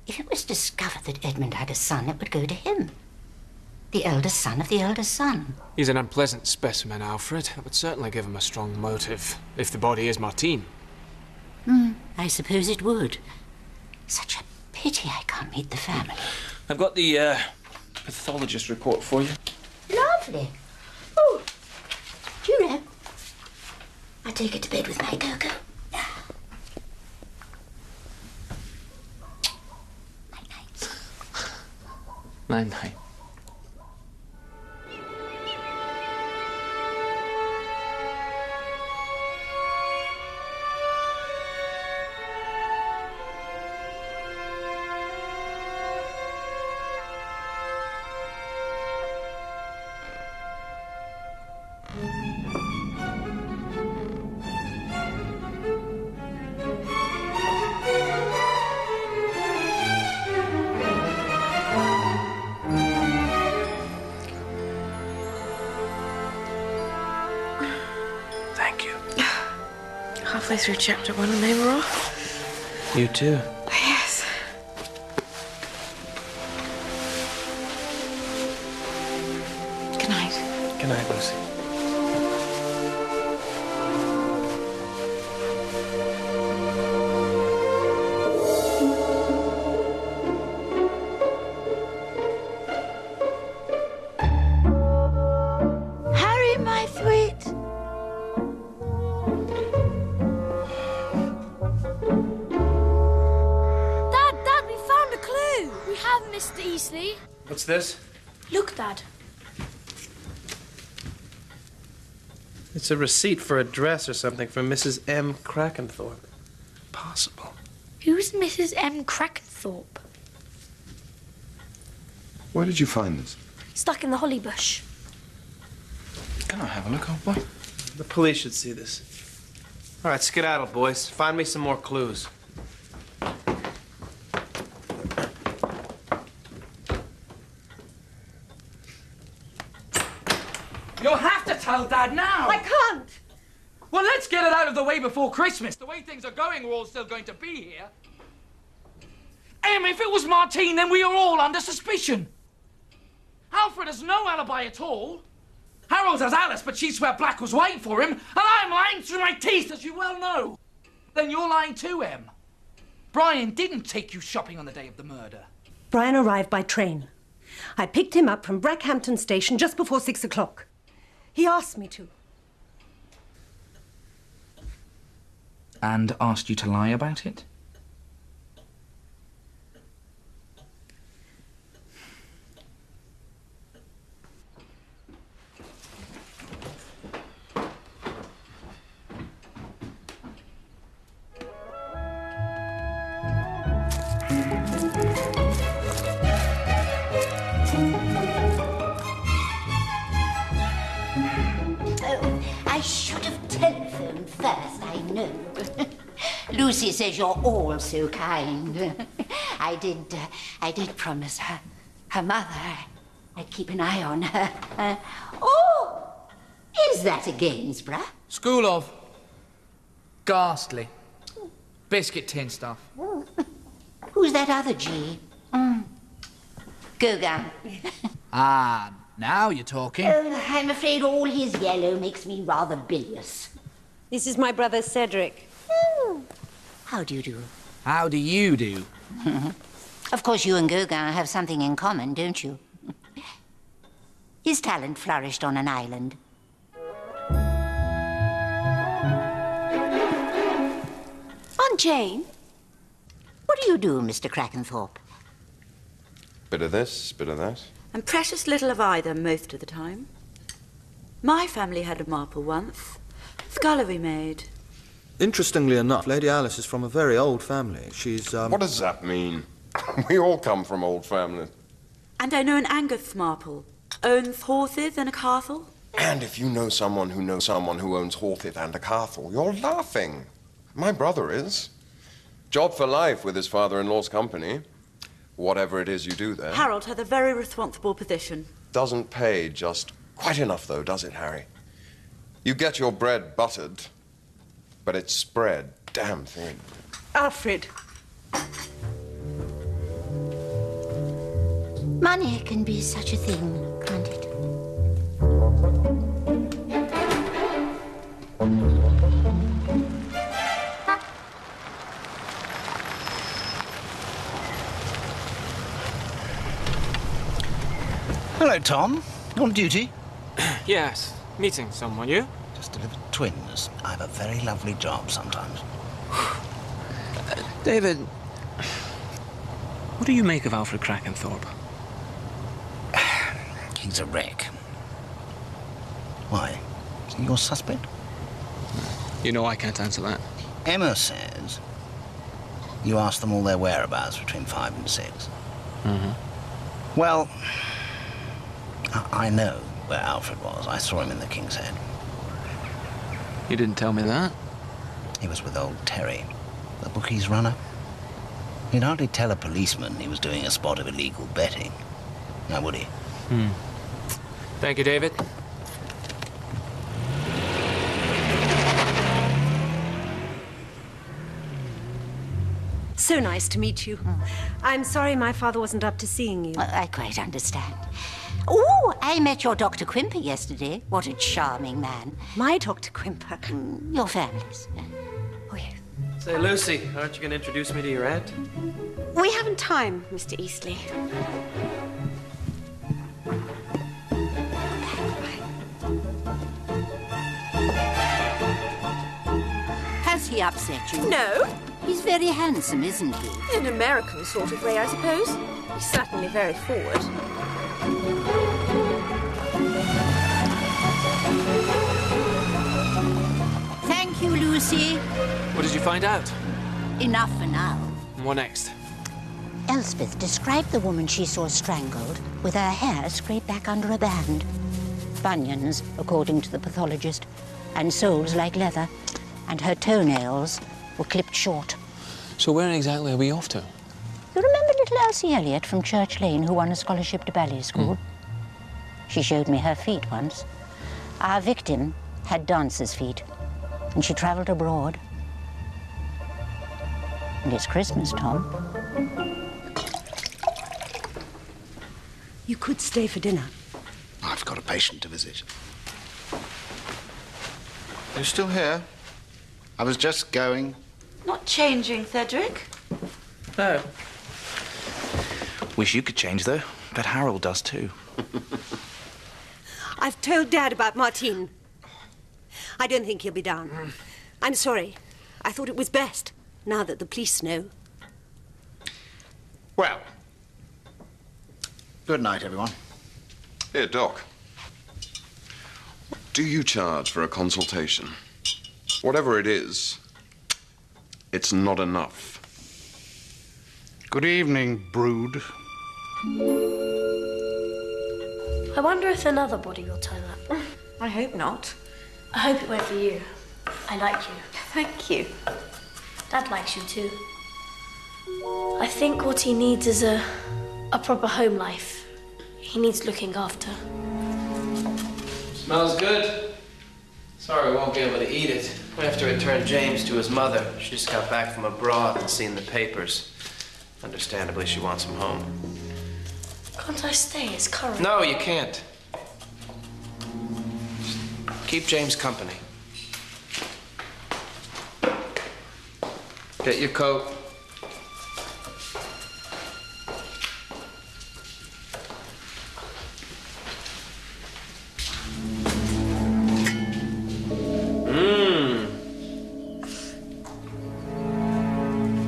If it was discovered that Edmund had a son, it would go to him. The eldest son of the eldest son. He's an unpleasant specimen, Alfred. That would certainly give him a strong motive, if the body is Martine. I suppose it would. Such a pity I can't meet the family. I've got the pathologist report for you. Lovely. Oh, do you know, I'll take it to bed with my cocoa. Night-night. Night-night. Halfway through chapter 1 and they were off. You too. Yes. Good night. Good night, Lucy. Harry, my sweet. Dad, we found a clue. We have, Mr. Easley. What's this? Look, Dad. It's a receipt for a dress or something from Mrs. M. Krekentorp. Possible. Who's Mrs. M. Krekentorp? Where did you find this? Stuck in the holly bush. Can I have a look, old boy? The police should see this. All right, skedaddle, boys. Find me some more clues. You'll have to tell Dad now. I can't. Well, let's get it out of the way before Christmas. The way things are going, we're all still going to be here. Em, if it was Martine, then we are all under suspicion. Alfred has no alibi at all. Harold has Alice, but she swear Black was waiting for him, and I'm lying through my teeth, as you well know. Then you're lying too, Em. Brian didn't take you shopping on the day of the murder. Brian arrived by train. I picked him up from Brackhampton station just before 6 o'clock. He asked me to. And asked you to lie about it? I should have telephoned first, I know. Lucy says you're all so kind. I did promise her mother I'd keep an eye on her. Oh, is that a Gainsborough? School of. Ghastly. Biscuit tin stuff. Who's that other G? Gauguin. Ah, now you're talking. I'm afraid all his yellow makes me rather bilious. This is my brother Cedric. How do you do? How do you do? Of course, you and Gauguin have something in common, don't you? His talent flourished on an island. Aunt Jane, what do you do, Mr. Krekentorp? Bit of this, bit of that. And precious little of either most of the time. My family had a Marple once. Scullery maid. Interestingly enough, Lady Alice is from a very old family. She's, What does that mean? We all come from old families. And I know an Angus Marple. Owns horses and a castle. And if you know someone who knows someone who owns horses and a castle, you're laughing. My brother is. Job for life with his father-in-law's company. Whatever it is you do there. Harold has a very responsible position. Doesn't pay just quite enough, though, does it, Harry? You get your bread buttered, but it's spread damn thin. Alfred. Money can be such a thing, can't it? Hello, Tom. On duty? Yes, meeting someone, you? Just delivered twins. I have a very lovely job sometimes. David, what do you make of Alfred Krekentorp? He's a wreck. Why? Is he your suspect? You know I can't answer that. Emma says you asked them all their whereabouts between 5 and 6. Mm-hmm. Well, I know where Alfred was. I saw him in the King's Head. You didn't tell me that. He was with old Terry, the bookies runner. He'd hardly tell a policeman he was doing a spot of illegal betting. Now, would he? Thank you, David. So nice to meet you. I'm sorry my father wasn't up to seeing you. I quite understand. Oh, I met your Dr. Quimper yesterday. What a charming man. My Dr. Quimper? Your family's. Oh, yes. Say, Lucy, aren't you going to introduce me to your aunt? We haven't time, Mr. Eastley. Has he upset you? No. He's very handsome, isn't he? In an American sort of way, I suppose. He's certainly very forward. Thank you, Lucy. What did you find out? Enough for now. What next? Elspeth described the woman she saw strangled with her hair scraped back under a band. Bunions, according to the pathologist, and soles like leather, and her toenails were clipped short. So where exactly are we off to? You remember little Elsie Elliott from Church Lane who won a scholarship to ballet school? She showed me her feet once. Our victim had dancer's feet, and she travelled abroad. And it's Christmas, Tom. You could stay for dinner. I've got a patient to visit. You're still here? I was just going. Not changing, Cedric. No. Wish you could change, though. But Harold does, too. I've told Dad about Martine. I don't think he'll be down. I'm sorry. I thought it was best, now that the police know. Well, good night, everyone. Here, Doc. What do you charge for a consultation? Whatever it is, it's not enough. Good evening, brood. I wonder if another body will turn up. I hope not. I hope it won't be you. I like you. Thank you. Dad likes you too. I think what he needs is a proper home life. He needs looking after. Smells good. Sorry we won't be able to eat it. We have to return James to his mother. She just got back from abroad and seen the papers. Understandably, she wants him home. Can't I stay as current? No, you can't. Just keep James company. Get your coat.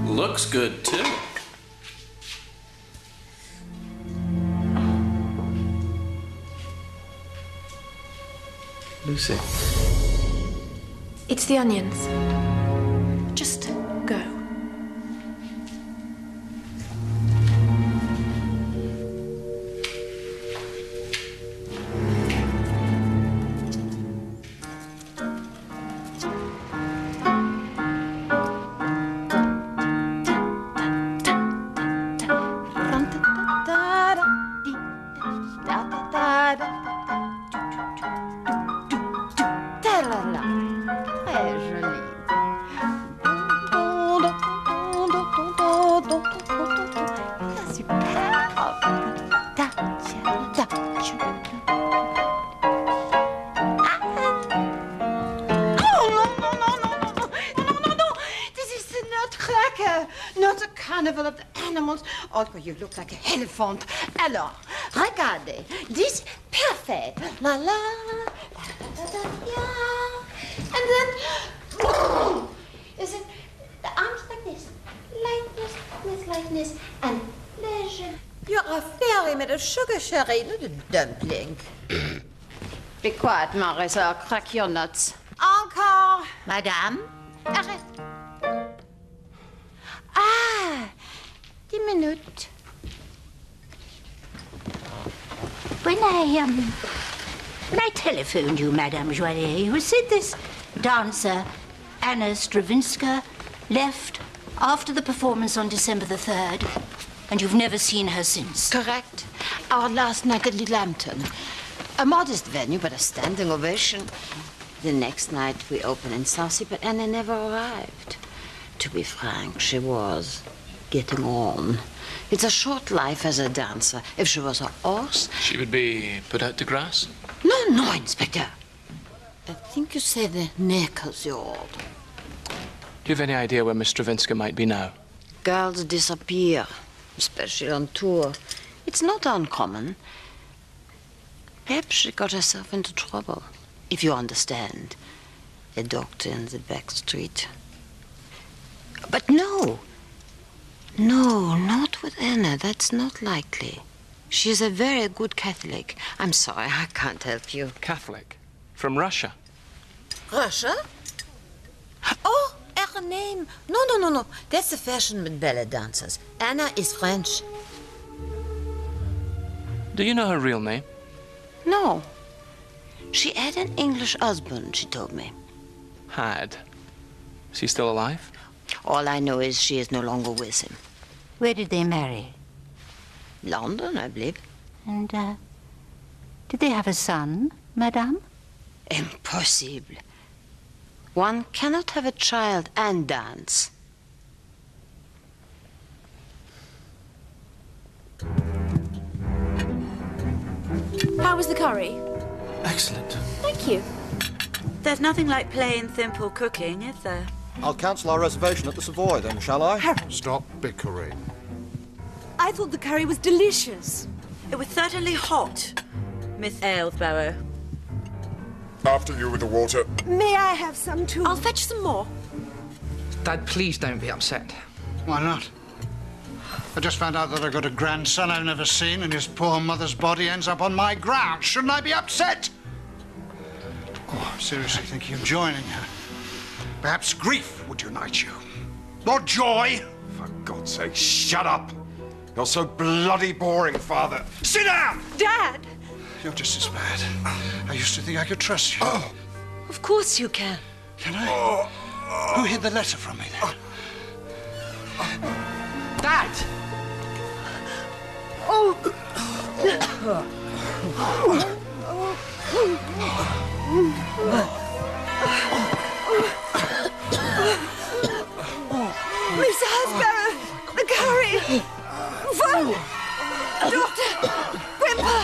Looks good, too. Lucy. It's the onions. Just go. You look like an elephant. Alors, regardez. This perfect. La la, la da da yeah. And then, boom. Is it the arms like this? Lightness with lightness and pleasure. You're a fairy made of sugar, Sherry, not a dumpling. Be quiet, Marissa. Crack your nuts. Encore. Madame? Arrête. Ah, 10 minutes. When I telephoned you, Madame Joilet, you said this dancer, Anna Stravinska, left after the performance on December the 3rd, and you've never seen her since. Correct. Our last night at Lambton. A modest venue, but a standing ovation. The next night we opened in Southsea, but Anna never arrived. To be frank, she was getting on. It's a short life as a dancer. If she was a horse... She would be put out to grass? No, Inspector. I think you said the neck's yours. Do you have any idea where Miss Stravinska might be now? Girls disappear, especially on tour. It's not uncommon. Perhaps she got herself into trouble, if you understand. A doctor in the back street. But no, not with Anna. That's not likely. She's a very good Catholic. I'm sorry, I can't help you. Catholic? From Russia? Russia? Oh, her name. No. That's the fashion with ballet dancers. Anna is French. Do you know her real name? No. She had an English husband, she told me. Had. Is he still alive? All I know is she is no longer with him. Where did they marry? London, I believe. And, did they have a son, madame? Impossible. One cannot have a child and dance. How was the curry? Excellent. Thank you. There's nothing like plain, simple cooking, is there? I'll cancel our reservation at the Savoy, then, shall I? Harold. Stop bickering. I thought the curry was delicious. It was certainly hot, Miss Aylesbury. After you with the water. May I have some too? I'll fetch some more. Dad, please don't be upset. Why not? I just found out that I've got a grandson I've never seen, and his poor mother's body ends up on my ground. Shouldn't I be upset? Oh, I'm seriously thinking of joining her. Perhaps grief would unite you. Or joy. For God's sake, shut up. You're so bloody boring, Father. Sit down! Dad! You're just as bad. I used to think I could trust you. Oh. Of course you can. Can I? Who hid the letter from me then? Dad! Oh! Miss Hasborough! The curry! Whoa! Doctor! Whimper!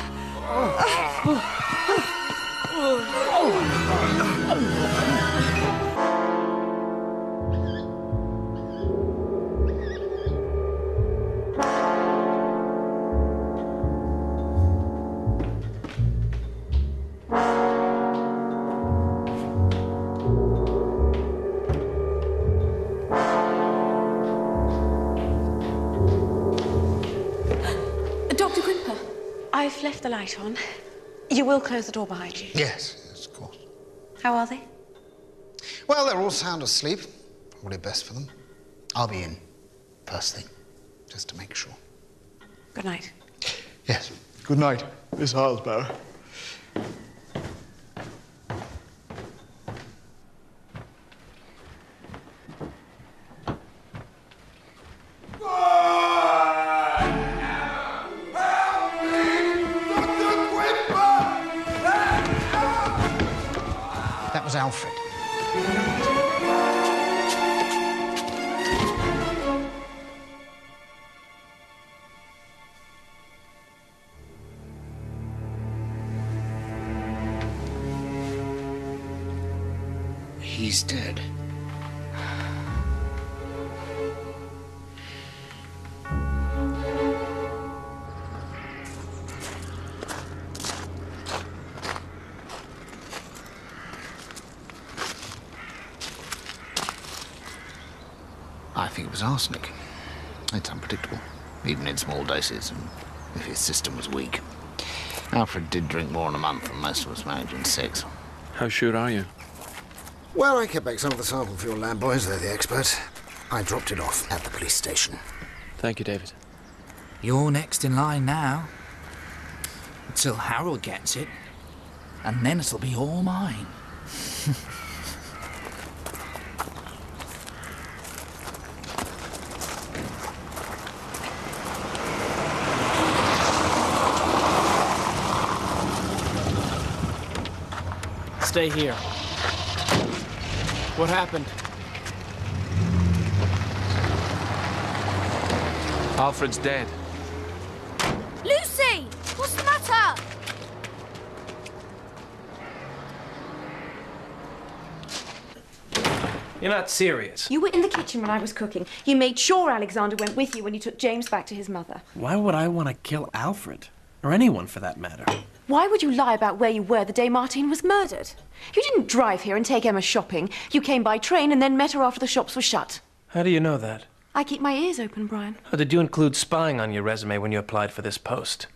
Dr. Whimper, I've left the light on. You will close the door behind you? Yes, of course. How are they? Well, they're all sound asleep. Probably best for them. I'll be in first thing, just to make sure. Good night. Yes. Good night, Miss Halsborough. That was Alfred. He's dead. I think it was arsenic. It's unpredictable, even in small doses, and if his system was weak. Alfred did drink more in a month than most of us manage in 6. How sure are you? Well, I kept back some of the sample for your lab boys. They're the experts. I dropped it off at the police station. Thank you, David. You're next in line now. Until Harold gets it. And then it'll be all mine. Stay here. What happened? Alfred's dead. Lucy! What's the matter? You're not serious. You were in the kitchen when I was cooking. You made sure Alexander went with you when you took James back to his mother. Why would I want to kill Alfred? Or anyone, for that matter? Why would you lie about where you were the day Martine was murdered? You didn't drive here and take Emma shopping. You came by train and then met her after the shops were shut. How do you know that? I keep my ears open, Brian. Or did you include spying on your resume when you applied for this post?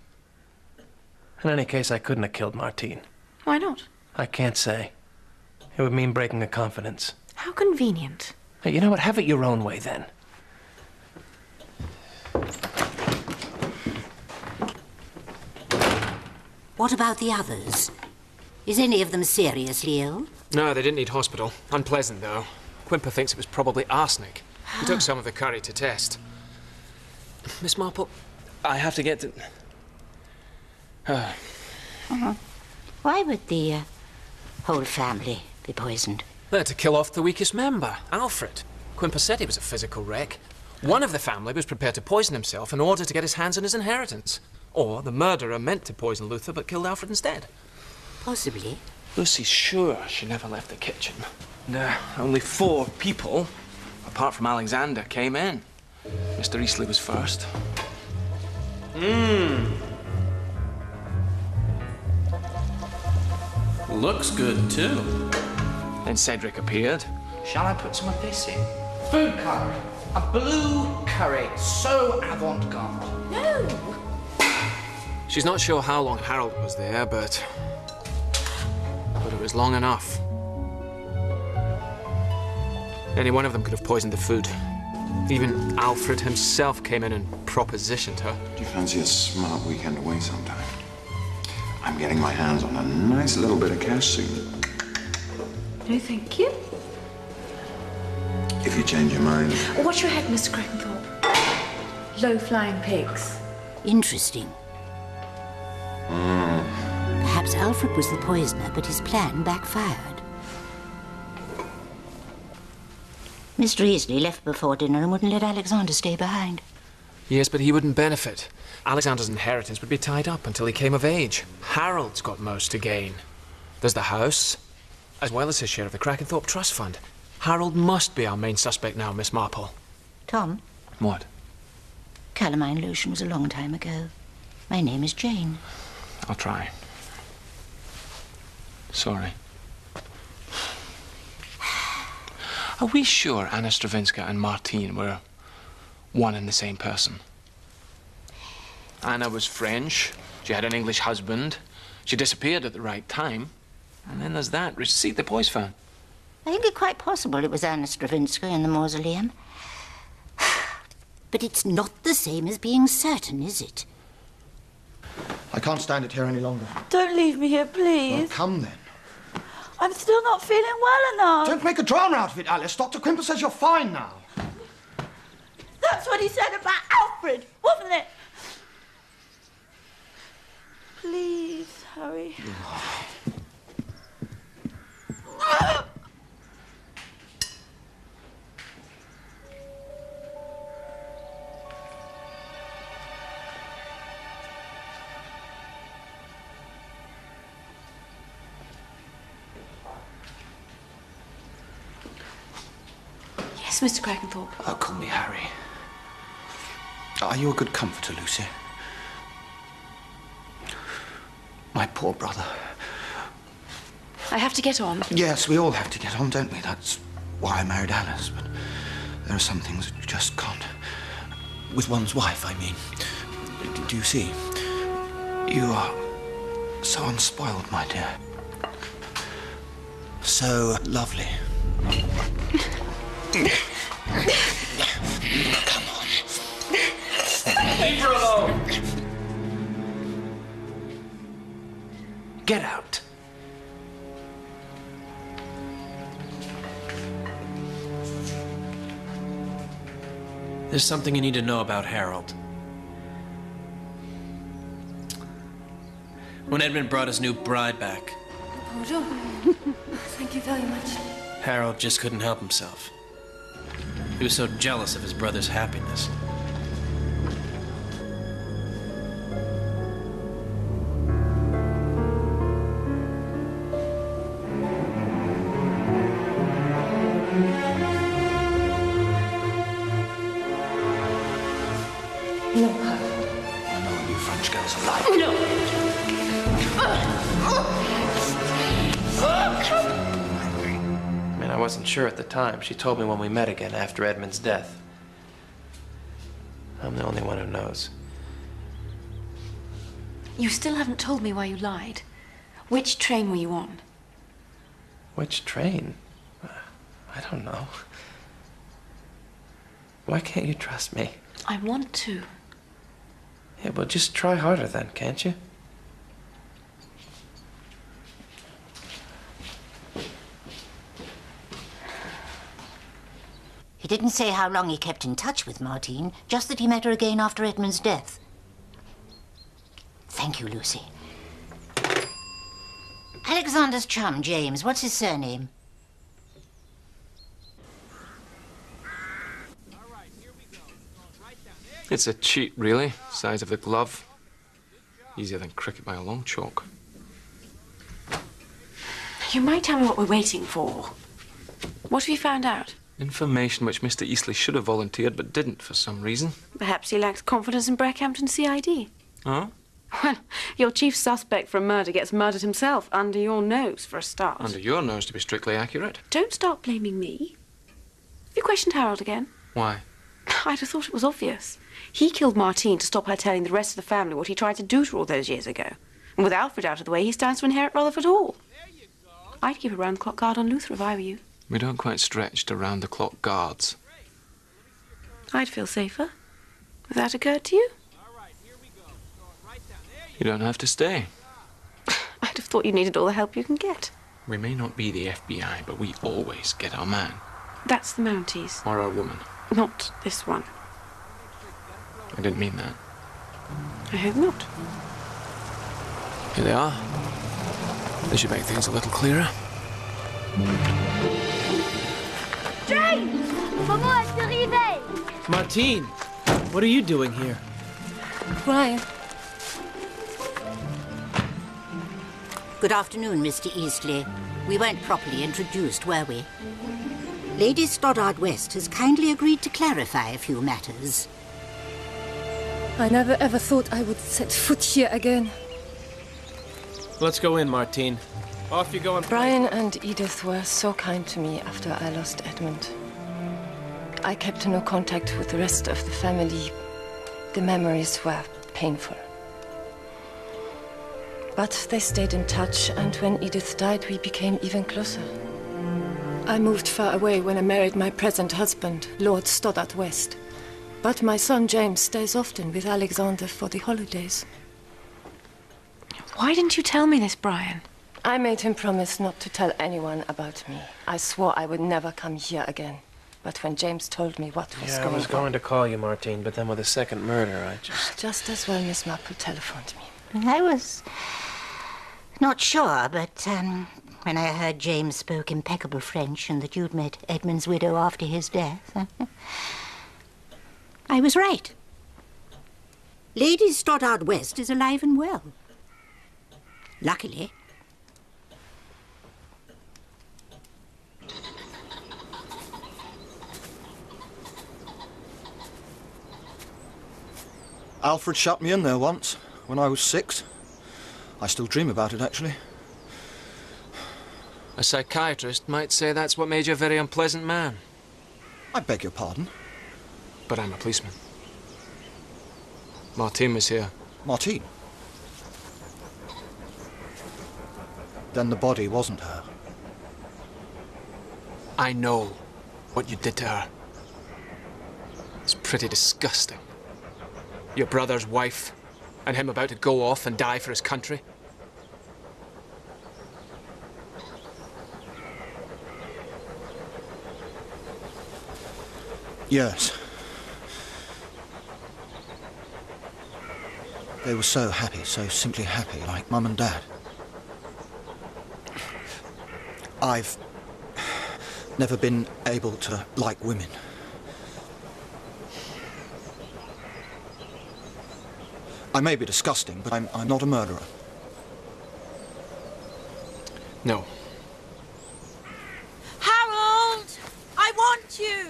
In any case, I couldn't have killed Martine. Why not? I can't say. It would mean breaking a confidence. How convenient. Hey, you know what? Have it your own way, then. What about the others? Is any of them seriously ill? No, they didn't need hospital. Unpleasant, though. Quimper thinks it was probably arsenic. He took some of the curry to test. Miss Marple, I have to get to... Why would the whole family be poisoned? They're to kill off the weakest member, Alfred. Quimper said he was a physical wreck. One of the family was prepared to poison himself in order to get his hands on his inheritance. Or the murderer meant to poison Luther but killed Alfred instead. Possibly. Lucy's sure she never left the kitchen. Only 4 people, apart from Alexander, came in. Mr. Eastleigh was first. Looks good, too. Then Cedric appeared. Shall I put some of this in? Food colour. A blue curry. So avant-garde. No! She's not sure how long Harold was there, but it was long enough. Any one of them could have poisoned the food. Even Alfred himself came in and propositioned her. Do you fancy a smart weekend away sometime? I'm getting my hands on a nice little bit of cash soon. No, thank you. If you change your mind. Watch your head, Mr. Krekentorp. Low-flying pigs. Interesting. Perhaps Alfred was the poisoner, but his plan backfired. Mr. Eastleigh left before dinner and wouldn't let Alexander stay behind. Yes, but he wouldn't benefit. Alexander's inheritance would be tied up until he came of age. Harold's got most to gain. There's the house, as well as his share of the Krekentorp Trust Fund. Harold must be our main suspect now, Miss Marple. Tom? What? Calamine lotion was a long time ago. My name is Jane. I'll try. Sorry. Are we sure Anna Stravinska and Martine were one and the same person? Anna was French. She had an English husband. She disappeared at the right time. And then there's that receipt the boys found. I think it quite possible it was Anna Stravinska in the mausoleum. But it's not the same as being certain, is it? I can't stand it here any longer. Don't leave me here, please. Well, come then. I'm still not feeling well enough. Don't make a drama out of it, Alice. Dr. Quimper says you're fine now. That's what he said about Alfred, wasn't it? Please, hurry. Yes, Mr. Krekentorp. Oh, call me Harry. Are you a good comforter, Lucy? My poor brother. I have to get on. Yes, we all have to get on, don't we? That's why I married Alice, but there are some things that you just can't. With one's wife, I mean. Do you see? You are so unspoiled, my dear. So lovely. Come on. Leave her alone. Get out. There's something you need to know about Harold. When Edmund brought his new bride back, Bonjour. Thank you very much. Harold just couldn't help himself. He was so jealous of his brother's happiness. was alive. No. I mean, I wasn't sure at the time. She told me when we met again after Edmund's death. I'm the only one who knows. You still haven't told me why you lied. Which train were you on? Which train? I don't know. Why can't you trust me? I want to. Yeah, well, just try harder then, can't you? He didn't say how long he kept in touch with Martine, just that he met her again after Edmund's death. Thank you, Lucy. Alexander's chum, James, what's his surname? It's a cheat, really. Size of the glove. Easier than cricket by a long chalk. You might tell me what we're waiting for. What have you found out? Information which Mr. Eastley should have volunteered, but didn't for some reason. Perhaps he lacks confidence in Brackhampton CID. Huh? Well, your chief suspect for a murder gets murdered himself, under your nose, for a start. Under your nose, to be strictly accurate. Don't start blaming me. Have you questioned Harold again? Why? I'd have thought it was obvious. He killed Martine to stop her telling the rest of the family what he tried to do to her all those years ago. And with Alfred out of the way, he stands to inherit Rutherford Hall. I'd keep a round-the-clock guard on Luther if I were you. We don't quite stretch to round-the-clock guards. I'd feel safer. Has that occurred to you? You don't have to stay. I'd have thought you needed all the help you can get. We may not be the FBI, but we always get our man. That's the Mounties. Or our woman. Not this one. I didn't mean that. I hope not. Here they are. They should make things a little clearer. James! Comment est arrivé? Martine, what are you doing here? Brian. Good afternoon, Mr. Eastley. We weren't properly introduced, were we? Lady Stoddard West has kindly agreed to clarify a few matters. I never ever thought I would set foot here again. Let's go in, Martine. Off you go and Brian and Edith were so kind to me after I lost Edmund. I kept no contact with the rest of the family. The memories were painful. But they stayed in touch, and when Edith died, we became even closer. I moved far away when I married my present husband, Lord Stoddard West. But my son James stays often with Alexander for the holidays. Why didn't you tell me this, Brian? I made him promise not to tell anyone about me. I swore I would never come here again. But when James told me what was going on... I was going to call you, Martine, but then with the second murder, I just... Just as well Miss Marple telephoned me. I was not sure, but when I heard James spoke impeccable French and that you'd met Edmund's widow after his death, I was right. Lady Stoddard West is alive and well. Luckily. Alfred shut me in there once, when I was 6. I still dream about it, actually. A psychiatrist might say that's what made you a very unpleasant man. I beg your pardon? But I'm a policeman. Martine was here. Martine? Then the body wasn't her. I know what you did to her. It's pretty disgusting. Your brother's wife, and him about to go off and die for his country. Yes. They were so happy, so simply happy, like Mum and Dad. I've never been able to like women. I may be disgusting, but I'm not a murderer. No. Harold! I want you!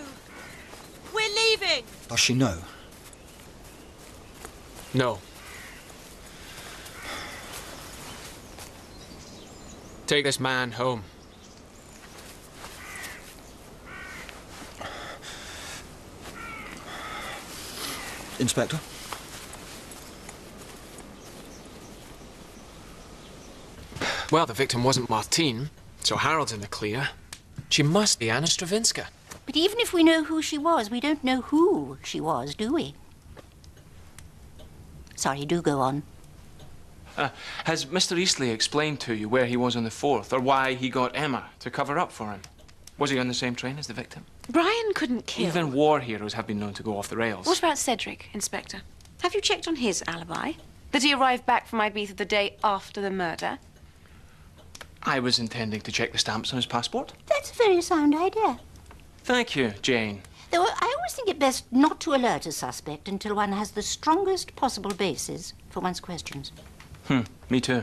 We're leaving! Does she know? No. Take this man home. Inspector? Well, the victim wasn't Martine, so Harold's in the clear. She must be Anna Stravinska. But even if we know who she was, we don't know who she was, do we? Sorry, do go on. Has Mr. Eastley explained to you where he was on the 4th, or why he got Emma to cover up for him? Was he on the same train as the victim? Brian couldn't kill. Even war heroes have been known to go off the rails. What about Cedric, Inspector? Have you checked on his alibi? That he arrived back from Ibiza the day after the murder? I was intending to check the stamps on his passport. That's a very sound idea. Thank you, Jane. Though I always think it best not to alert a suspect until one has the strongest possible basis for one's questions. Me too.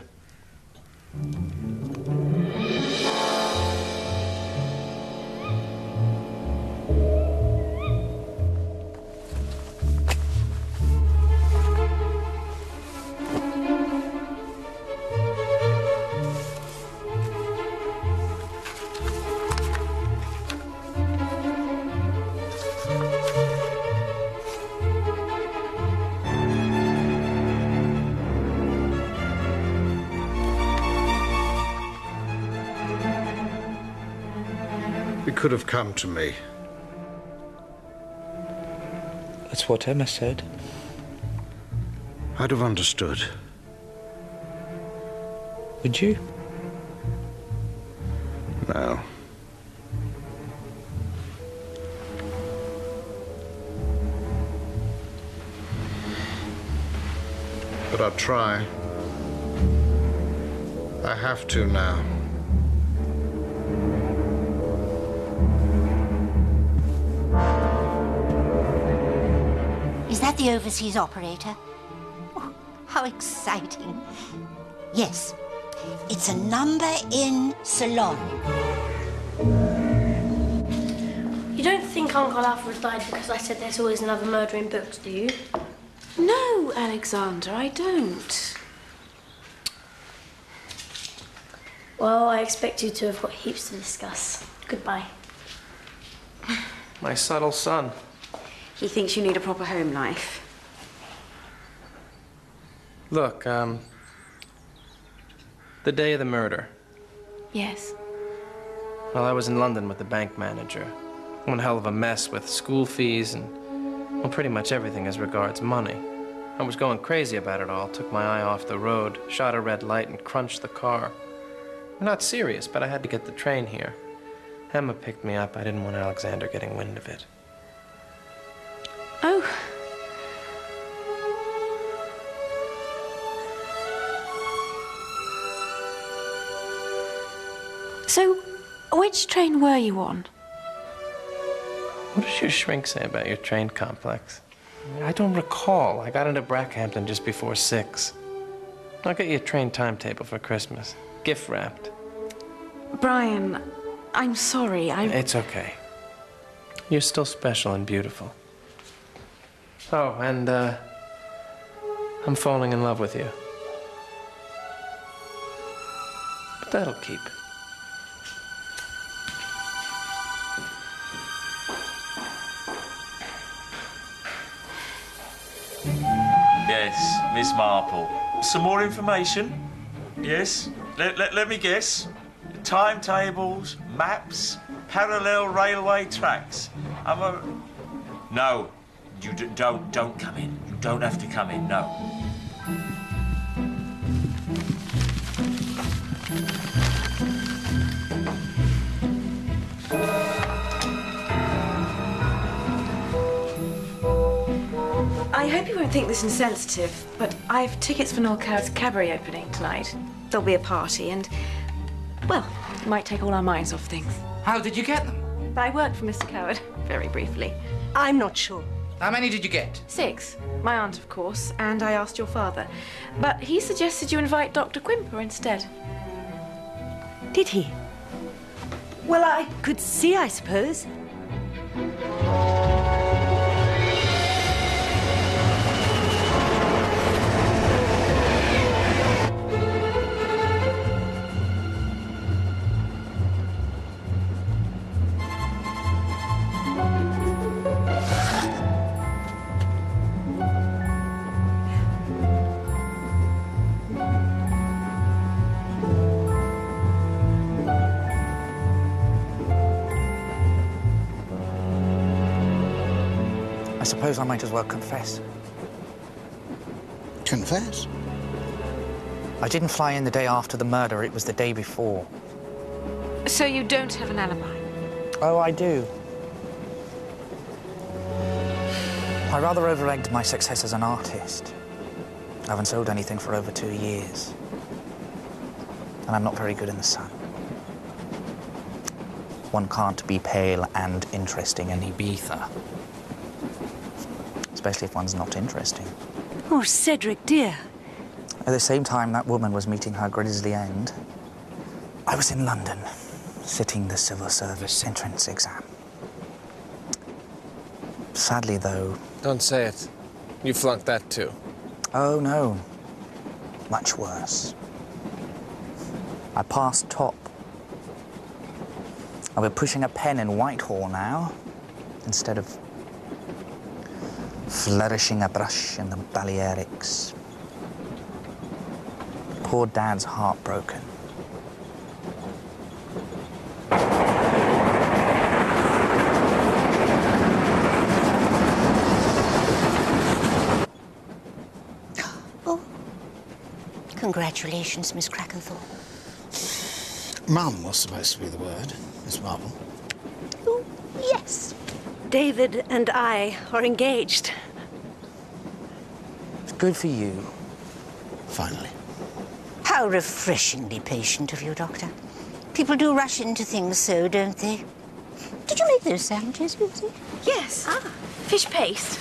He could have come to me. That's what Emma said. I'd have understood. Would you? No. But I'll try. I have to now. Is that the overseas operator? Oh, how exciting. Yes, it's a number in Ceylon. You don't think Uncle Alfred died because I said there's always another murder in books, do you? No, Alexander, I don't. Well, I expect you to have got heaps to discuss. Goodbye. My subtle son. He thinks you need a proper home life. Look, the day of the murder. Yes. Well, I was in London with the bank manager. One hell of a mess with school fees and, well, pretty much everything as regards money. I was going crazy about it all, took my eye off the road, shot a red light and crunched the car. I'm not serious, but I had to get the train here. Emma picked me up. I didn't want Alexander getting wind of it. Oh. So, which train were you on? What does your shrink say about your train complex? I don't recall. I got into Brackhampton just before 6. I'll get you a train timetable for Christmas. Gift wrapped. Brian, I'm sorry. It's okay. You're still special and beautiful. Oh, and, I'm falling in love with you. But that'll keep. Yes, Miss Marple. Some more information? Yes? Let me guess. Timetables, maps, parallel railway tracks. No. You don't come in. You don't have to come in, no. I hope you won't think this insensitive, but I have tickets for Noel Coward's cabaret opening tonight. There'll be a party and, well, it might take all our minds off things. How did you get them? I worked for Mr. Coward, very briefly. I'm not sure. How many did you get? 6. My aunt, of course, and I asked your father. But he suggested you invite Dr. Quimper instead. Did he? Well, I could see, I suppose. suppose I might as well confess. Confess? I didn't fly in the day after the murder, it was the day before. So you don't have an alibi? Oh, I do. I rather over-egged my success as an artist. I haven't sold anything for over 2 years. And I'm not very good in the sun. One can't be pale and interesting in Ibiza. Especially if one's not interesting. Oh, Cedric, dear. At the same time that woman was meeting her grisly end, I was in London, sitting the civil service entrance exam. Sadly, though... Don't say it. You flunked that too. Oh, no. Much worse. I passed top. I'll be pushing a pen in Whitehall now, instead of flourishing a brush in the Balearics. Poor Dad's heartbroken. Congratulations, Miss Krekentorp. Mum was supposed to be the word, Miss Marple. Oh, yes. David and I are engaged. It's good for you. Finally. How refreshingly patient of you, Doctor. People do rush into things so, don't they? Did you make those sandwiches, Lucy? Yes. Fish paste.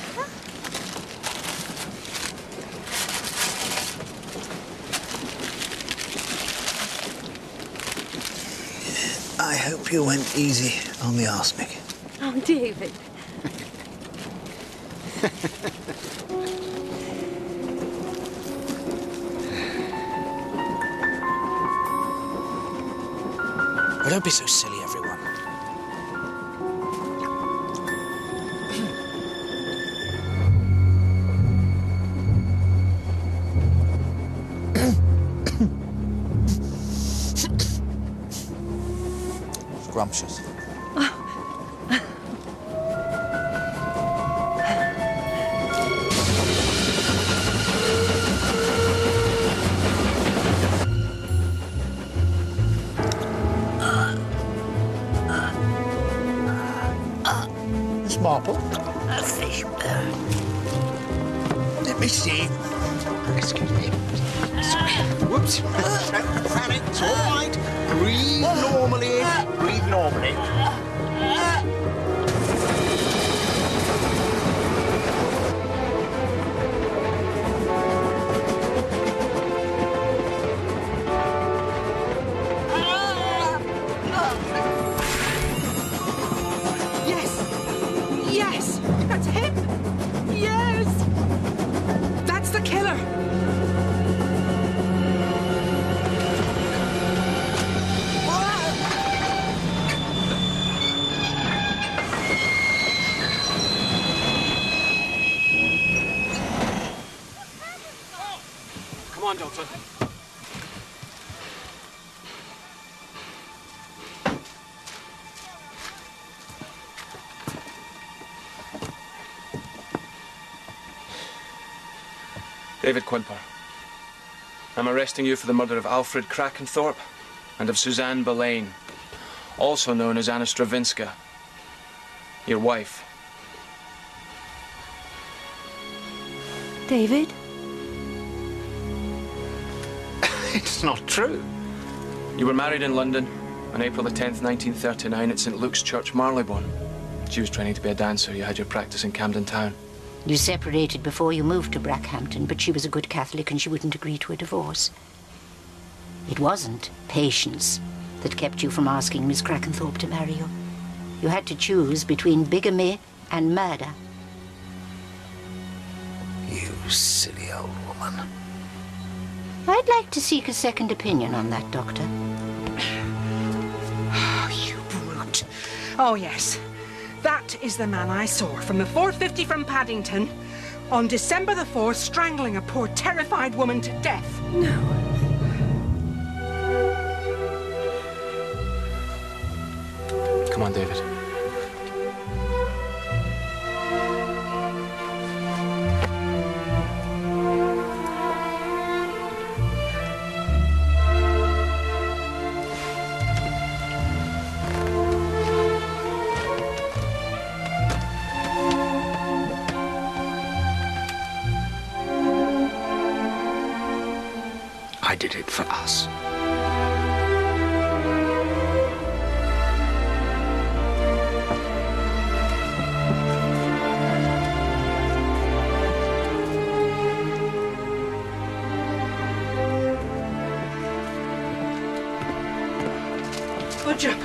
I hope you went easy on the arsenic. Oh, David. Oh, don't be so silly, everyone. Scrumptious. Miss Marple? A fish bone. Let me see. Excuse me. Sorry. Whoops. Don't panic. It's all right. Breathe normally. Breathe normally. Yes! That's him! Yes! That's the killer! Come on, Doctor. David Quimper. I'm arresting you for the murder of Alfred Krekentorp and of Suzanne Boleyn, also known as Anna Stravinska, your wife. David? It's not true. You were married in London on April the 10th, 1939 at St. Luke's Church, Marylebone. She was training to be a dancer. You had your practice in Camden Town. You separated before you moved to Brackhampton, but she was a good Catholic and she wouldn't agree to a divorce. It wasn't patience that kept you from asking Miss Krekentorp to marry you. You had to choose between bigamy and murder. You silly old woman. I'd like to seek a second opinion on that, Doctor. You brute. Oh, yes. That is the man I saw from the 450 from Paddington on December the 4th, strangling a poor, terrified woman to death. No. Come on, David. I did it for us. Good job.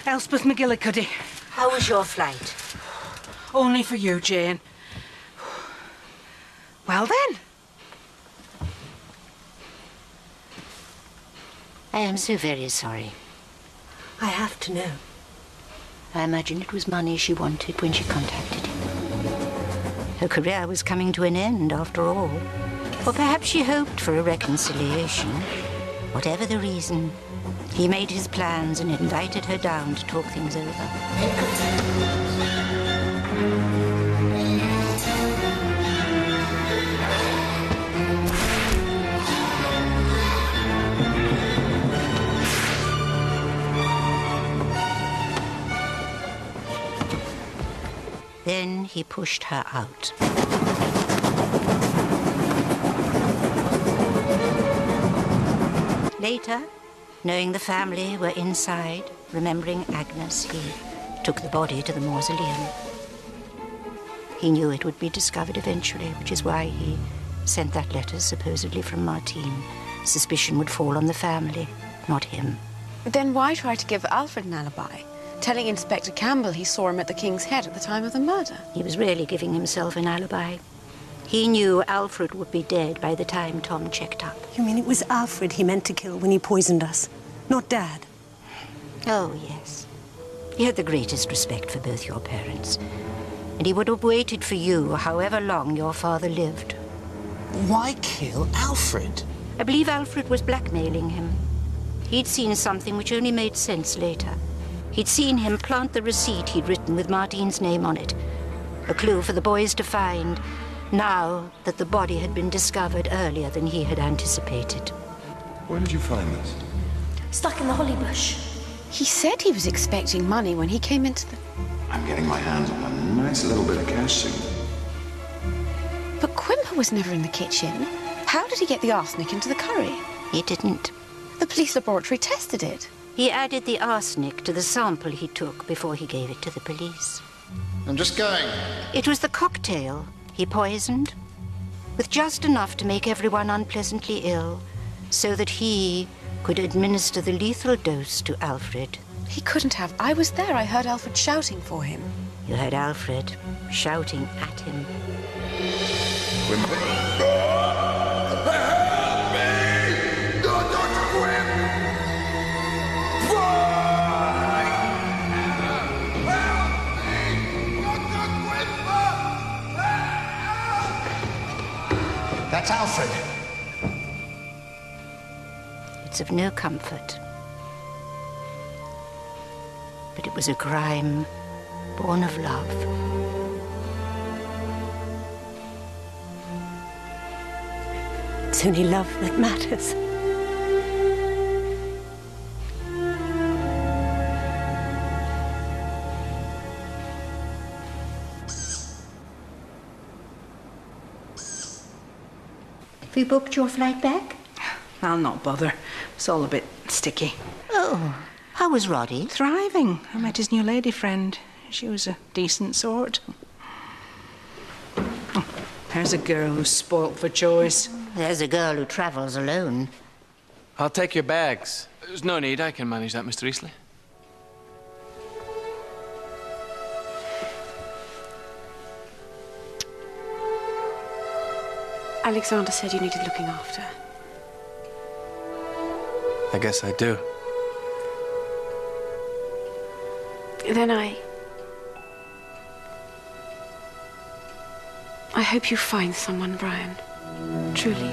Elspeth McGillicuddy. How was your flight? Only for you, Jane. Well then. I am so very sorry. I have to know. I imagine it was money she wanted when she contacted him. Her career was coming to an end, after all. Or perhaps she hoped for a reconciliation. Whatever the reason, he made his plans and invited her down to talk things over. Then he pushed her out. Later, knowing the family were inside, remembering Agnes, he took the body to the mausoleum. He knew it would be discovered eventually, which is why he sent that letter supposedly from Martine. Suspicion would fall on the family, not him. Then why try to give Alfred an alibi? Telling Inspector Campbell he saw him at the King's Head at the time of the murder. He was really giving himself an alibi. He knew Alfred would be dead by the time Tom checked up. You mean it was Alfred he meant to kill when he poisoned us, not Dad? Oh, yes. He had the greatest respect for both your parents. And he would have waited for you however long your father lived. Why kill Alfred? I believe Alfred was blackmailing him. He'd seen something which only made sense later. He'd seen him plant the receipt he'd written with Martine's name on it. A clue for the boys to find, now that the body had been discovered earlier than he had anticipated. Where did you find this? Stuck in the holly bush. He said he was expecting money when he came into the... I'm getting my hands on a nice little bit of cash soon. But Quimper was never in the kitchen. How did he get the arsenic into the curry? He didn't. The police laboratory tested it. He added the arsenic to the sample he took before he gave it to the police. I'm just going. It was the cocktail he poisoned, with just enough to make everyone unpleasantly ill, so that he could administer the lethal dose to Alfred. He couldn't have. I was there. I heard Alfred shouting for him. You heard Alfred shouting at him. That's Alfred. It's of no comfort. But it was a crime born of love. It's only love that matters. Have you booked your flight back? I'll not bother. It's all a bit sticky. Oh, how was Roddy? Thriving. I met his new lady friend. She was a decent sort. Oh, there's a girl who's spoilt for choice. There's a girl who travels alone. I'll take your bags. There's no need. I can manage that, Mr. Eastleigh. Alexander said you needed looking after. I guess I do. Then I hope you find someone, Brian. Truly.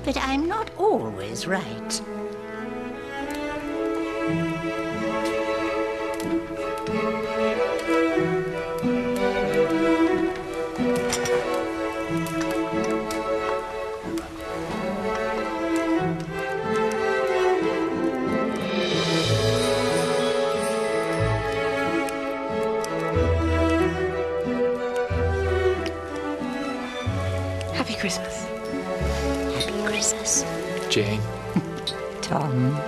But I'm not always right. Christmas. Happy Christmas. Jane. Tom.